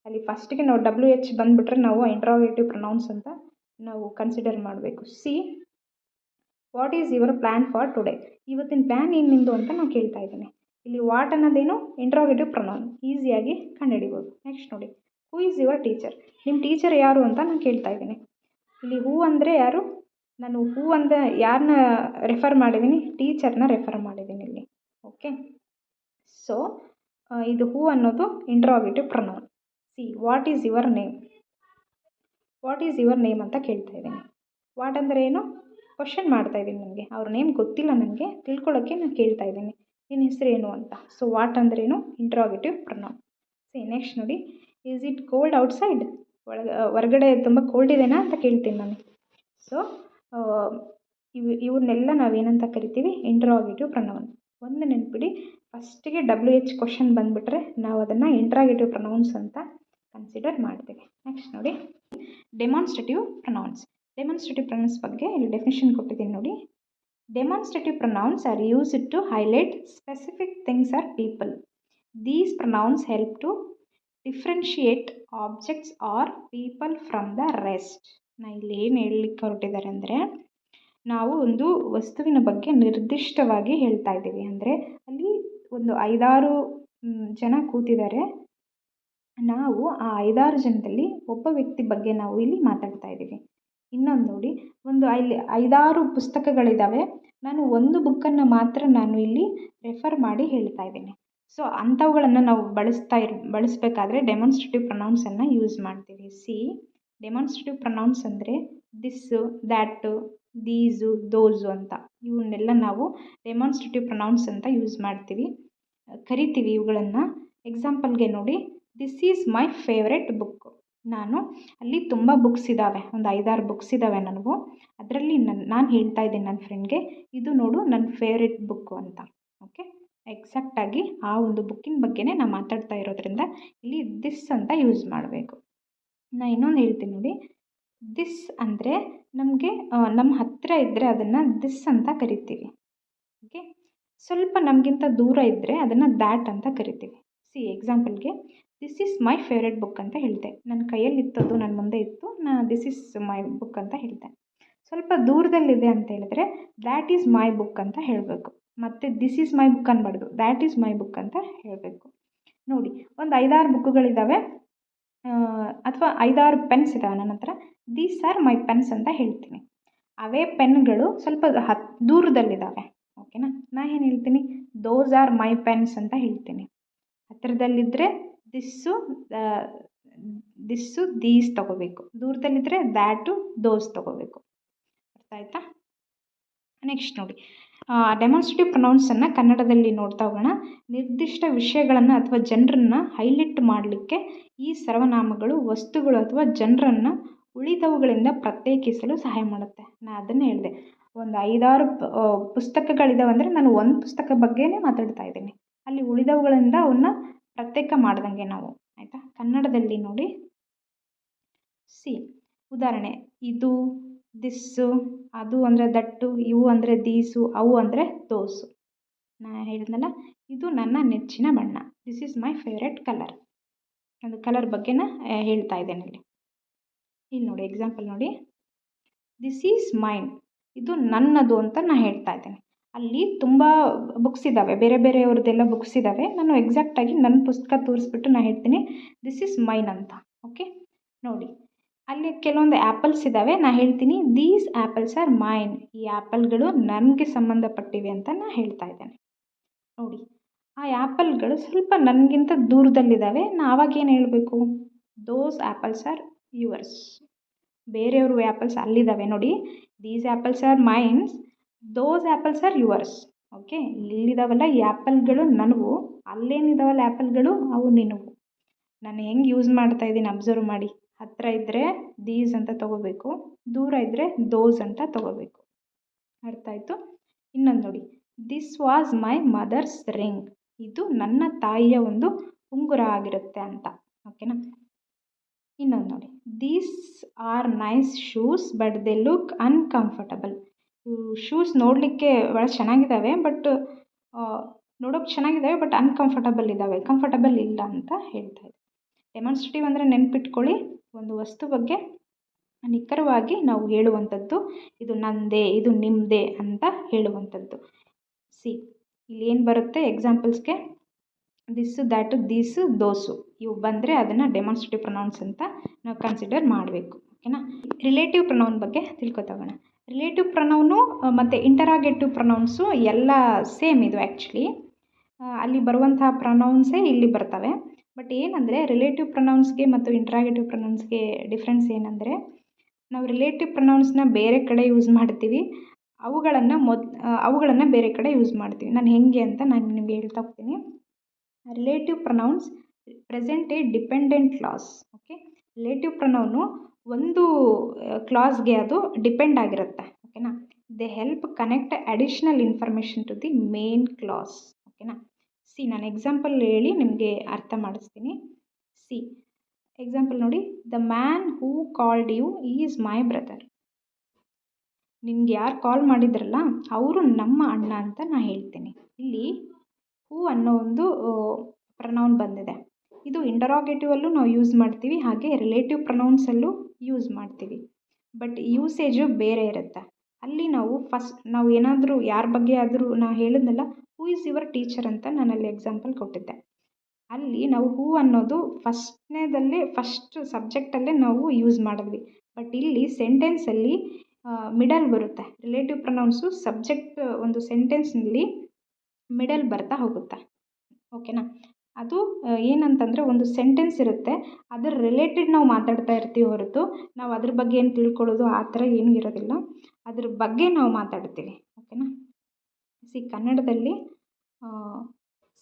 ಅಲ್ಲಿ ಫಸ್ಟ್ಗೆ ನಾವು WH ಬಂದುಬಿಟ್ರೆ ನಾವು ಇಂಟ್ರಾಗೇಟಿವ್ ಪ್ರೊನೌನ್ಸ್ ಅಂತ ನಾವು ಕನ್ಸಿಡರ್ ಮಾಡಬೇಕು. What is your plan for today. ಇವತ್ತಿನ ಪ್ಲ್ಯಾನ್ ಏನು ನಿಮ್ಮದು ಅಂತ ನಾನು ಕೇಳ್ತಾ ಇದ್ದೀನಿ. ಇಲ್ಲಿ ವಾಟ್ ಅನ್ನೋದೇನು ಇಂಟ್ರಾಗೇಟಿವ್ ಪ್ರೊನೌನ್, ಈಸಿಯಾಗಿ ಕಂಡುಹಿಡಿಬೋದು. ನೆಕ್ಸ್ಟ್ ನೋಡಿ, ಹೂ ಈಸ್ ಯುವರ್ ಟೀಚರ್. ನಿಮ್ಮ ಟೀಚರ್ ಯಾರು ಅಂತ ನಾನು ಕೇಳ್ತಾ ಇದ್ದೀನಿ. ಇಲ್ಲಿ ಹೂ ಅಂದರೆ ಯಾರು, ನಾನು ಹೂ ಅಂತ ಯಾರನ್ನ ರೆಫರ್ ಮಾಡಿದ್ದೀನಿ, ಟೀಚರ್ನ ರೆಫರ್ ಮಾಡಿದ್ದೀನಿ ಇಲ್ಲಿ. ಓಕೆ, ಸೊ ಇದು ಹೂ ಅನ್ನೋದು interrogative pronoun. What is your name. What is your name ಅಂತ ಕೇಳ್ತಾ ಇದ್ದೀನಿ. ವಾಟ್ ಅಂದರೆ ಏನು, ಕ್ವಶನ್ ಮಾಡ್ತಾ ಇದ್ದೀನಿ. ನನಗೆ ಅವ್ರ ನೇಮ್ ಗೊತ್ತಿಲ್ಲ, ನನಗೆ ತಿಳ್ಕೊಳ್ಳೋಕ್ಕೆ ನಾನು ಕೇಳ್ತಾ ಇದ್ದೀನಿ, ನಿನ್ನ ಹೆಸರೇನು ಅಂತ. ಸೊ ವಾಟ್ ಅಂದ್ರೇನು, ಇಂಟ್ರಾಗೇಟಿವ್ ಪ್ರೊನೌನ್. ನೆಕ್ಸ್ಟ್ ನೋಡಿ, ಈಸ್ ಇಟ್ ಕೋಲ್ಡ್ ಔಟ್ಸೈಡ್. ಹೊರಗಡೆ ತುಂಬ ಕೋಲ್ಡ್ ಇದೆನಾ ಅಂತ ಕೇಳ್ತೀನಿ ನಾನು. ಸೊ ಇವನ್ನೆಲ್ಲ ನಾವೇನಂತ ಕರಿತೀವಿ, ಇಂಟ್ರಾಗೇಟಿವ್ ಪ್ರೊನೌನ್. ಒಂದು ನೆನ್ಪಿಡಿ, ಫಸ್ಟಿಗೆ WH ಕ್ವಶನ್ ಬಂದುಬಿಟ್ರೆ ನಾವು ಅದನ್ನು ಇಂಟ್ರಾಗೇಟಿವ್ ಪ್ರೊನೌನ್ಸ್ ಅಂತ ಕನ್ಸಿಡರ್ ಮಾಡ್ತೀವಿ. ನೆಕ್ಸ್ಟ್ ನೋಡಿ, ಡೆಮಾನ್ಸ್ಟ್ರೇಟಿವ್ ಪ್ರೊನೌನ್ಸ್. ಡೆಮಾನ್ಸ್ಟ್ರೇಟಿವ್ ಪ್ರೊನೌನ್ಸ್ ಬಗ್ಗೆ ಇಲ್ಲಿ ಡೆಫಿನಿಷನ್ ಕೊಟ್ಟಿದ್ದೀನಿ ನೋಡಿ. Demonstrative pronouns are used to highlight specific things or people. These pronouns help to differentiate objects or people from the rest. ನಾನು ಇಲ್ಲಿ ಏನು ಹೇಳಲಿಕ್ಕೆ ಹೊರಟಿದ್ದಾರೆ ಅಂದರೆ, ನಾವು ಒಂದು ವಸ್ತುವಿನ ಬಗ್ಗೆ ನಿರ್ದಿಷ್ಟವಾಗಿ ಹೇಳ್ತಾ ಇದ್ದೀವಿ. ಅಂದರೆ ಅಲ್ಲಿ ಒಂದು 5-6 ಜನ ಕೂತಿದ್ದಾರೆ. ನಾವು ಆ 5-6 ಜನದಲ್ಲಿ ಒಬ್ಬ ವ್ಯಕ್ತಿ ಬಗ್ಗೆ ನಾವು ಇಲ್ಲಿ ಮಾತಾಡ್ತಾ ಇದ್ದೀವಿ. ಇನ್ನೊಂದು ನೋಡಿ, ಇಲ್ಲಿ 5-6 ಪುಸ್ತಕಗಳಿದ್ದಾವೆ, ನಾನು ಒಂದು ಬುಕ್ಕನ್ನು ಮಾತ್ರ ನಾನು ಇಲ್ಲಿ ರೆಫರ್ ಮಾಡಿ ಹೇಳ್ತಾ ಇದ್ದೀನಿ. ಸೊ ಅಂಥವುಗಳನ್ನು ನಾವು ಬಳಸಬೇಕಾದ್ರೆ ಡೆಮಾನ್ಸ್ಟ್ರೇಟಿವ್ ಪ್ರೊನೌನ್ಸನ್ನು ಯೂಸ್ ಮಾಡ್ತೀವಿ. ಡೆಮಾನ್ಸ್ಟ್ರೇಟಿವ್ ಪ್ರೊನೌನ್ಸ್ ಅಂದರೆ ದಿಸ್ಸು, ದ್ಯಾಟು, ದೀಸು, ದೋಸು ಅಂತ. ಇವನ್ನೆಲ್ಲ ನಾವು ಡೆಮಾನ್ಸ್ಟ್ರೇಟಿವ್ ಪ್ರೊನೌನ್ಸ್ ಅಂತ ಯೂಸ್ ಮಾಡ್ತೀವಿ, ಕರಿತೀವಿ ಇವುಗಳನ್ನು. ಎಕ್ಸಾಂಪಲ್ಗೆ ನೋಡಿ, this is my favourite book. ನಾನು ಅಲ್ಲಿ ತುಂಬ ಬುಕ್ಸ್ ಇದ್ದಾವೆ, ಒಂದು 5-6 ಬುಕ್ಸ್ ಇದ್ದಾವೆ ನನಗೂ. ಅದರಲ್ಲಿ ನಾನು ಹೇಳ್ತಾ ಇದ್ದೀನಿ ನನ್ನ ಫ್ರೆಂಡ್ಗೆ, ಇದು ನೋಡು ನನ್ನ ಫೇವ್ರೆಟ್ ಬುಕ್ಕು ಅಂತ. ಓಕೆ, ಎಕ್ಸಾಕ್ಟಾಗಿ ಆ ಒಂದು ಬುಕ್ಕಿನ ಬಗ್ಗೆನೇ ನಾನು ಮಾತಾಡ್ತಾ ಇರೋದ್ರಿಂದ ಇಲ್ಲಿ ದಿಸ್ ಅಂತ ಯೂಸ್ ಮಾಡಬೇಕು. ನಾನು ಇನ್ನೊಂದು ಹೇಳ್ತೀನಿ ನೋಡಿ, ದಿಸ್ ಅಂದರೆ ನಮಗೆ ನಮ್ಮ ಹತ್ತಿರ ಇದ್ದರೆ ಅದನ್ನು ದಿಸ್ ಅಂತ ಕರಿತೀವಿ. ಓಕೆ, ಸ್ವಲ್ಪ ನಮಗಿಂತ ದೂರ ಇದ್ದರೆ ಅದನ್ನು ದ್ಯಾಟ್ ಅಂತ ಕರಿತೀವಿ. ಎಕ್ಸಾಂಪಲ್ಗೆ this is my favourite book ಅಂತ ಹೇಳಿದೆ. ನನ್ನ ಕೈಯಲ್ಲಿ ಇತ್ತದು, ನನ್ನ ಮುಂದೆ ಇತ್ತು, ದಿಸ್ ಈಸ್ ಮೈ ಬುಕ್ ಅಂತ ಹೇಳಿದೆ. ಸ್ವಲ್ಪ ದೂರದಲ್ಲಿದೆ ಅಂತ ಹೇಳಿದ್ರೆ ದ್ಯಾಟ್ ಈಸ್ ಮೈ ಬುಕ್ ಅಂತ ಹೇಳಬೇಕು. ಮತ್ತು ದಿಸ್ ಈಸ್ ಮೈ ಬುಕ್ ಅನ್ಬಾರ್ದು, ದ್ಯಾಟ್ ಈಸ್ ಮೈ ಬುಕ್ ಅಂತ ಹೇಳಬೇಕು. ನೋಡಿ, ಒಂದು 5-6 ಬುಕ್ಗಳಿದ್ದಾವೆ ಅಥವಾ 5-6 ಪೆನ್ಸ್ ಇದ್ದಾವೆ ನನ್ನ ಹತ್ರ. ದೀಸ್ ಆರ್ ಮೈ ಪೆನ್ಸ್ ಅಂತ ಹೇಳ್ತೀನಿ. ಅವೇ ಪೆನ್ಗಳು ಸ್ವಲ್ಪ ದೂರದಲ್ಲಿದ್ದಾವೆ. ಓಕೆನಾ, ನಾನು ಏನು ಹೇಳ್ತೀನಿ, ದೋಸ್ ಆರ್ ಮೈ ಪೆನ್ಸ್ ಅಂತ ಹೇಳ್ತೀನಿ. ಹತ್ತಿರದಲ್ಲಿದ್ದರೆ ದಿಸ್ಸು ದೀಸ್ ತಗೋಬೇಕು, ದೂರದಲ್ಲಿದ್ದರೆ ದ್ಯಾಟು ದೋಸ್ ತಗೋಬೇಕು. ಅರ್ಥ ಆಯ್ತಾ? ನೆಕ್ಸ್ಟ್ ನೋಡಿ, ಡೆಮಾನ್ಸ್ಟ್ರೇಟಿವ್ ಪ್ರೊನೌನ್ಸನ್ನು ಕನ್ನಡದಲ್ಲಿ ನೋಡ್ತಾ ಹೋಗೋಣ. ನಿರ್ದಿಷ್ಟ ವಿಷಯಗಳನ್ನು ಅಥವಾ ಜನರನ್ನು ಹೈಲೈಟ್ ಮಾಡಲಿಕ್ಕೆ ಈ ಸರ್ವನಾಮಗಳು ವಸ್ತುಗಳು ಅಥವಾ ಜನರನ್ನು ಉಳಿದವುಗಳಿಂದ ಪ್ರತ್ಯೇಕಿಸಲು ಸಹಾಯ ಮಾಡುತ್ತೆ. ನಾನು ಅದನ್ನೇ ಹೇಳಿದೆ, ಒಂದು 5-6 ಪುಸ್ತಕಗಳಿದಾವೆ ಅಂದರೆ ನಾನು ಒಂದು ಪುಸ್ತಕ ಬಗ್ಗೆನೇ ಮಾತಾಡ್ತಾ ಇದ್ದೀನಿ. ಅಲ್ಲಿ ಉಳಿದವುಗಳಿಂದ ಅವನ್ನ ಪ್ರತ್ಯೇಕ ಮಾಡ್ದಂಗೆ ನಾವು. ಆಯಿತಾ? ಕನ್ನಡದಲ್ಲಿ ನೋಡಿ, ಉದಾಹರಣೆ, ಇದು, ದಿಸ್ಸು, ಅದು ಅಂದರೆ ದಟ್ಟು, ಇವು ಅಂದರೆ ದೀಸು, ಅವು ಅಂದರೆ ದೋಸು. ನಾನು ಹೇಳಿದ್ನಲ್ಲ, ಇದು ನನ್ನ ನೆಚ್ಚಿನ ಬಣ್ಣ, this is my favourite colour. ಅದು ಕಲರ್ ಬಗ್ಗೆನ ಹೇಳ್ತಾ ಇದ್ದೇನೆ ಇಲ್ಲಿ. ಇಲ್ಲಿ ನೋಡಿ ಎಕ್ಸಾಂಪಲ್ ನೋಡಿ, ದಿಸ್ ಈಸ್ ಮೈನ್, ಇದು ನನ್ನದು ಅಂತ ನಾನು ಹೇಳ್ತಾ ಇದ್ದೇನೆ. ಅಲ್ಲಿ ತುಂಬ ಬುಕ್ಸ್ ಇದ್ದಾವೆ, ಬೇರೆ ಬೇರೆಯವ್ರದ್ದೆಲ್ಲ ಬುಕ್ಸ್ ಇದ್ದಾವೆ. ನಾನು ಎಕ್ಸಾಕ್ಟಾಗಿ ನನ್ನ ಪುಸ್ತಕ ತೋರಿಸ್ಬಿಟ್ಟು ನಾನು ಹೇಳ್ತೀನಿ ದಿಸ್ ಈಸ್ ಮೈನ್ ಅಂತ. ಓಕೆ, ನೋಡಿ ಅಲ್ಲಿ ಕೆಲವೊಂದು ಆ್ಯಪಲ್ಸ್ ಇದ್ದಾವೆ. ನಾನು ಹೇಳ್ತೀನಿ ದೀಸ್ ಆ್ಯಪಲ್ಸ್ ಆರ್ ಮೈನ್. ಈ ಆ್ಯಪಲ್ಗಳು ನನಗೆ ಸಂಬಂಧಪಟ್ಟಿವೆ ಅಂತ ನಾನು ಹೇಳ್ತಾ ಇದ್ದೇನೆ. ನೋಡಿ, ಆ ಆ್ಯಪಲ್ಗಳು ಸ್ವಲ್ಪ ನನಗಿಂತ ದೂರದಲ್ಲಿದ್ದಾವೆ. ನಾನು ಆವಾಗ ಏನು ಹೇಳಬೇಕು? Those apples are yours. ಬೇರೆಯವರು ಆ್ಯಪಲ್ಸ್ ಅಲ್ಲಿದ್ದಾವೆ ನೋಡಿ. These apples are mines, those apples are yours. Okay, ಇಲ್ಲಿದ್ದಾವಲ್ಲ ಈ ಆ್ಯಪಲ್ಗಳು ನನವು, ಅಲ್ಲೇನಿದಾವಲ್ಲ ಆ್ಯಪಲ್ಗಳು ಅವು ನಿನವು. ನಾನು ಹೆಂಗೆ ಯೂಸ್ ಮಾಡ್ತಾ ಇದ್ದೀನಿ ಅಬ್ಸರ್ವ್ ಮಾಡಿ. ಹತ್ತಿರ ಇದ್ದರೆ ದೀಸ್ ಅಂತ ತೊಗೋಬೇಕು, ದೂರ ಇದ್ದರೆ ದೋಸ್ ಅಂತ ತೊಗೋಬೇಕು. ಅರ್ಥ ಆಯಿತು? ಇನ್ನೊಂದು ನೋಡಿ, this was my mother's ring. ಇದು ನನ್ನ ತಾಯಿಯ ಒಂದು ಉಂಗುರ ಆಗಿರುತ್ತೆ ಅಂತ. ಓಕೆನಾ? ಇನ್ನೊಂದು ನೋಡಿ, these are nice shoes but they look uncomfortable. Shoes ನೋಡಲಿಕ್ಕೆ ಭಾಳ ಚೆನ್ನಾಗಿದ್ದಾವೆ, ಬಟ್ ನೋಡೋಕೆ ಚೆನ್ನಾಗಿದ್ದಾವೆ, ಬಟ್ ಅನ್ಕಂಫರ್ಟಬಲ್ ಇದ್ದಾವೆ, ಕಂಫರ್ಟಬಲ್ ಇಲ್ಲ ಅಂತ ಹೇಳ್ತಾ ಇದ್ದೆ. ಡೆಮಾನ್ಸ್ಟ್ರೇಟಿವ್ ಅಂದರೆ ನೆನ್ಪಿಟ್ಕೊಳ್ಳಿ, ಒಂದು ವಸ್ತು ಬಗ್ಗೆ ನಿಖರವಾಗಿ ನಾವು ಹೇಳುವಂಥದ್ದು. ಇದು ನಂದೇ, ಇದು ನಿಮ್ಮದೇ ಅಂತ ಹೇಳುವಂಥದ್ದು. ಸಿ, ಇಲ್ಲಿ ಏನು ಬರುತ್ತೆ ಎಕ್ಸಾಂಪಲ್ಸ್ಗೆ? ದಿಸ್ಸು, ದ್ಯಾಟು, ದೀಸು, ದೋಸು ಇವು ಬಂದರೆ ಅದನ್ನು ಡೆಮಾನ್ಸ್ಟ್ರೇಟಿವ್ ಪ್ರೊನೌನ್ಸ್ ಅಂತ ನಾವು ಕನ್ಸಿಡರ್ ಮಾಡಬೇಕು. ಓಕೆನಾ? ರಿಲೇಟಿವ್ ಪ್ರೊನೌನ್ ಬಗ್ಗೆ ತಿಳ್ಕೊತಗೋಣ. ರಿಲೇಟಿವ್ ಪ್ರೊನೌನು ಮತ್ತು ಇಂಟರಾಗೇಟಿವ್ ಪ್ರೊನೌನ್ಸು ಎಲ್ಲ ಸೇಮ್ ಇದು ಆ್ಯಕ್ಚುಲಿ. ಅಲ್ಲಿ ಬರುವಂತಹ ಪ್ರೊನೌನ್ಸೇ ಇಲ್ಲಿ ಬರ್ತವೆ. ಬಟ್ ಏನಂದರೆ ರಿಲೇಟಿವ್ ಪ್ರೊನೌನ್ಸ್ಗೆ ಮತ್ತು ಇಂಟರಾಗೇಟಿವ್ ಪ್ರೊನೌನ್ಸ್ಗೆ ಡಿಫ್ರೆನ್ಸ್ ಏನಂದರೆ, ನಾವು ರಿಲೇಟಿವ್ ಪ್ರೊನೌನ್ಸ್ನ ಬೇರೆ ಕಡೆ ಯೂಸ್ ಮಾಡ್ತೀವಿ, ಅವುಗಳನ್ನು ಬೇರೆ ಕಡೆ ಯೂಸ್ ಮಾಡ್ತೀವಿ. ನಾನು ಹೇಗೆ ಅಂತ ನಾನು ನಿಮಗೆ ಹೇಳ್ತಾ ಹೋಗ್ತೀನಿ. Relative pronouns present a dependent clause. Okay, relative pronoun ಒಂದು ಕ್ಲಾಸ್ಗೆ ಅದು ಡಿಪೆಂಡ್ ಆಗಿರುತ್ತೆ. ಓಕೆನಾ? They help connect additional information to the main clause. ಓಕೆನಾ? ಸಿ, ನಾನು ಎಕ್ಸಾಂಪಲ್ ಹೇಳಿ ನಿಮಗೆ ಅರ್ಥ ಮಾಡಿಸ್ತೀನಿ. ಸಿ, ಎಕ್ಸಾಂಪಲ್ ನೋಡಿ, the man who called you is my brother. ನಿಮ್ಗೆ ಯಾರು ಕಾಲ್ ಮಾಡಿದ್ರಲ್ಲ ಅವರು ನಮ್ಮ ಅಣ್ಣ ಅಂತ ನಾನು ಹೇಳ್ತೀನಿ. ಇಲ್ಲಿ ಹೂ ಅನ್ನೋ ಒಂದು ಪ್ರೊನೌನ್ ಬಂದಿದೆ. ಇದು ಇಂಟರಾಗೇಟಿವಲ್ಲೂ ನಾವು ಯೂಸ್ ಮಾಡ್ತೀವಿ, ಹಾಗೆ ರಿಲೇಟಿವ್ ಪ್ರೊನೌನ್ಸಲ್ಲೂ ಯೂಸ್ ಮಾಡ್ತೀವಿ. ಬಟ್ ಯೂಸೇಜು ಬೇರೆ ಇರುತ್ತೆ. ಅಲ್ಲಿ ನಾವು ಏನಾದರೂ ಯಾರ ಬಗ್ಗೆ ಆದರೂ ನಾನು ಹೇಳಿದ್ನಲ್ಲ, ಹೂ ಈಸ್ ಯುವರ್ ಟೀಚರ್ ಅಂತ ನಾನು ಅಲ್ಲಿ ಎಕ್ಸಾಂಪಲ್ ಕೊಟ್ಟಿದ್ದೆ. ಅಲ್ಲಿ ನಾವು ಹೂ ಅನ್ನೋದು ಫಸ್ಟ್ ಸಬ್ಜೆಕ್ಟಲ್ಲೇ ನಾವು ಯೂಸ್ ಮಾಡಿದ್ವಿ. ಬಟ್ ಇಲ್ಲಿ ಸೆಂಟೆನ್ಸಲ್ಲಿ ಮಿಡಲ್ ಬರುತ್ತೆ. ರಿಲೇಟಿವ್ ಪ್ರೊನೌನ್ಸು ಸಬ್ಜೆಕ್ಟ್ ಒಂದು ಸೆಂಟೆನ್ಸ್ನಲ್ಲಿ ಮಿಡಲ್ ಬರ್ತಾ ಹೋಗುತ್ತೆ. ಓಕೆನಾ? ಅದು ಏನಂತಂದರೆ, ಒಂದು ಸೆಂಟೆನ್ಸ್ ಇರುತ್ತೆ, ಅದರ ರಿಲೇಟೆಡ್ ನಾವು ಮಾತಾಡ್ತಾ ಇರ್ತೀವಿ ಹೊರತು ನಾವು ಅದ್ರ ಬಗ್ಗೆ ಏನು ತಿಳ್ಕೊಳ್ಳೋದು ಆ ಥರ ಏನೂ ಇರೋದಿಲ್ಲ. ಅದ್ರ ಬಗ್ಗೆ ನಾವು ಮಾತಾಡ್ತೀವಿ. ಓಕೆನಾ? ಸಿ, ಕನ್ನಡದಲ್ಲಿ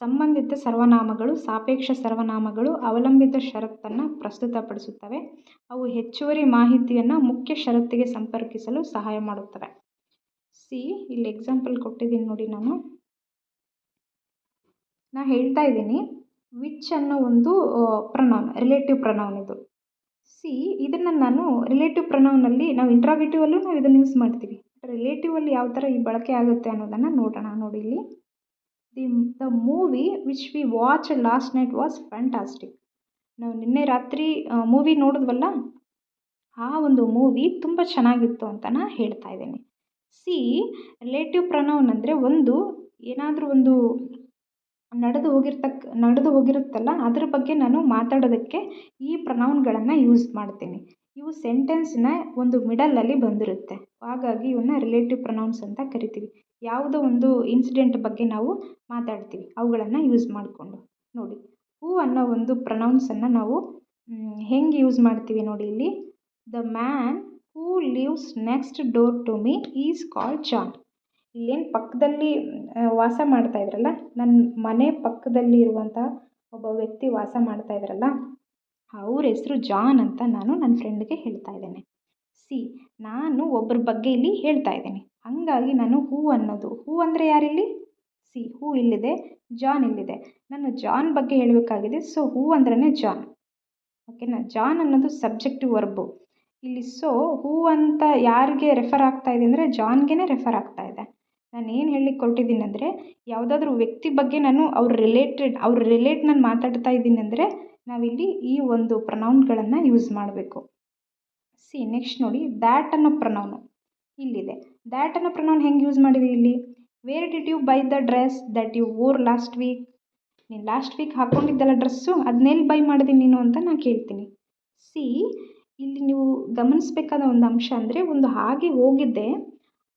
ಸಂಬಂಧಿತ ಸರ್ವನಾಮಗಳು, ಸಾಪೇಕ್ಷ ಸರ್ವನಾಮಗಳು ಅವಲಂಬಿತ ಷರತ್ತನ್ನು ಪ್ರಸ್ತುತಪಡಿಸುತ್ತವೆ. ಅವು ಹೆಚ್ಚುವರಿ ಮಾಹಿತಿಯನ್ನು ಮುಖ್ಯ ಷರತ್ತಿಗೆ ಸಂಪರ್ಕಿಸಲು ಸಹಾಯ ಮಾಡುತ್ತವೆ. ಸಿ, ಇಲ್ಲಿ ಎಕ್ಸಾಂಪಲ್ ಕೊಟ್ಟಿದ್ದೀನಿ ನೋಡಿ. ನಾನು ಹೇಳ್ತಾ ಇದ್ದೀನಿ ವಿಚ್ ಅನ್ನೋ ಒಂದು ಪ್ರೊನೌನ್, ರಿಲೇಟಿವ್ ಪ್ರೊನೌನ್ ಇದು. ಸಿ, ಇದನ್ನು ನಾನು ರಿಲೇಟಿವ್ ಪ್ರೊನೌನಲ್ಲಿ ನಾವು ಇಂಟ್ರಾಗೇಟಿವಲ್ಲೂ ನಾವು ಇದನ್ನು ಯೂಸ್ ಮಾಡ್ತೀವಿ. ರಿಲೇಟಿವಲ್ಲಿ ಯಾವ ಥರ ಈ ಬಳಕೆ ಆಗುತ್ತೆ ಅನ್ನೋದನ್ನು ನೋಡೋಣ. ನೋಡಿ, ಇಲ್ಲಿ the movie which we watch last night was fantastic. ನಾವು ನಿನ್ನೆ ರಾತ್ರಿ ಮೂವಿ ನೋಡಿದ್ವಲ್ಲ, ಆ ಒಂದು ಮೂವಿ ತುಂಬ ಚೆನ್ನಾಗಿತ್ತು ಅಂತ ನಾನು ಹೇಳ್ತಾ ಇದ್ದೀನಿ. ಸಿ, ರಿಲೇಟಿವ್ ಪ್ರೊನೌನ್ ಅಂದರೆ ಏನಾದರೂ ಒಂದು ನಡೆದು ಹೋಗಿರುತ್ತಲ್ಲ ಅದ್ರ ಬಗ್ಗೆ ನಾನು ಮಾತಾಡೋದಕ್ಕೆ ಈ ಪ್ರೊನೌನ್ಗಳನ್ನು ಯೂಸ್ ಮಾಡ್ತೀನಿ. ಇವು ಸೆಂಟೆನ್ಸ್ನ ಒಂದು ಮಿಡಲಲ್ಲಿ ಬಂದಿರುತ್ತೆ, ಹಾಗಾಗಿ ಇವನ್ನ ರಿಲೇಟಿವ್ ಪ್ರೊನೌನ್ಸ್ ಅಂತ ಕರಿತೀವಿ. ಯಾವುದೋ ಒಂದು ಇನ್ಸಿಡೆಂಟ್ ಬಗ್ಗೆ ನಾವು ಮಾತಾಡ್ತೀವಿ, ಅವುಗಳನ್ನು ಯೂಸ್ ಮಾಡಿಕೊಂಡು. ನೋಡಿ, ಹೂ ಅನ್ನೋ ಒಂದು ಪ್ರೊನೌನ್ಸನ್ನು ನಾವು ಹೆಂಗೆ ಯೂಸ್ ಮಾಡ್ತೀವಿ ನೋಡಿ. ಇಲ್ಲಿ the man who lives next door to me is called John. ಇಲ್ಲೇನು ಪಕ್ಕದಲ್ಲಿ ವಾಸ ಮಾಡ್ತಾ ಇದ್ರಲ್ಲ, ನನ್ನ ಮನೆ ಪಕ್ಕದಲ್ಲಿ ಇರುವಂಥ ಒಬ್ಬ ವ್ಯಕ್ತಿ ವಾಸ ಮಾಡ್ತಾ ಇದ್ರಲ್ಲ, ಅವ್ರ ಹೆಸರು ಜಾನ್ ಅಂತ ನಾನು ನನ್ನ ಫ್ರೆಂಡ್ಗೆ ಹೇಳ್ತಾ ಇದ್ದೇನೆ. ಸಿ, ನಾನು ಒಬ್ಬರ ಬಗ್ಗೆ ಇಲ್ಲಿ ಹೇಳ್ತಾ ಇದ್ದೀನಿ, ಹಾಗಾಗಿ ನಾನು ಹೂ ಅಂದರೆ ಯಾರಿಲ್ಲಿ? ಸಿ, ಹೂ ಇಲ್ಲಿದೆ, ಜಾನ್ ಇಲ್ಲಿದೆ. ನಾನು ಜಾನ್ ಬಗ್ಗೆ ಹೇಳಬೇಕಾಗಿದೆ, ಸೊ ಹೂ ಅಂದ್ರೇ ಜಾನ್. ಓಕೆನಾ? ಜಾನ್ ಅನ್ನೋದು ಸಬ್ಜೆಕ್ಟಿವ್ ವರ್ಬು ಇಲ್ಲಿ. ಸೊ ಹೂ ಅಂತ ಯಾರಿಗೆ ರೆಫರ್ ಆಗ್ತಾ ಇದೆ ಅಂದರೆ ಜಾನ್ಗೆ ರೆಫರ್ ಆಗ್ತಾ ಇದೆ. ನಾನು ಏನು ಹೇಳಲಿಕ್ಕೆ ಹೊರಟಿದ್ದೀನಿ ಅಂದರೆ, ಯಾವುದಾದ್ರೂ ವ್ಯಕ್ತಿ ಬಗ್ಗೆ ನಾನು ಅವ್ರ ರಿಲೇಟ್ ನಾನು ಮಾತಾಡ್ತಾ ಇದ್ದೀನಿ ಅಂದರೆ ನಾವಿಲ್ಲಿ ಈ ಒಂದು ಪ್ರೊನೌನ್ಗಳನ್ನು ಯೂಸ್ ಮಾಡಬೇಕು. ಸಿ, ನೆಕ್ಸ್ಟ್ ನೋಡಿ, ದ್ಯಾಟ್ ಅನ್ನೋ ಪ್ರೊನೌನು ಇಲ್ಲಿದೆ. ದ್ಯಾಟ್ ಅನ್ನೋ ಪ್ರೊನೌನ್ ಹೆಂಗೆ ಯೂಸ್ ಮಾಡಿದ್ದೀವಿ ಇಲ್ಲಿ? Where did you buy the dress that you wore last week? ನೀನು ಲಾಸ್ಟ್ ವೀಕ್ ಹಾಕ್ಕೊಂಡಿದ್ದಲ್ಲ ಡ್ರೆಸ್ಸು, ಅದನ್ನೆಲ್ಲಿ ಬೈ ಮಾಡಿದ್ದೀನಿ ನೀನು ಅಂತ ನಾನು ಕೇಳ್ತೀನಿ. ಸಿ ಇಲ್ಲಿ ನೀವು ಗಮನಿಸಬೇಕಾದ ಒಂದು ಅಂಶ ಅಂದರೆ ಒಂದು ಹಾಗೆ ಹೋಗಿದ್ದೆ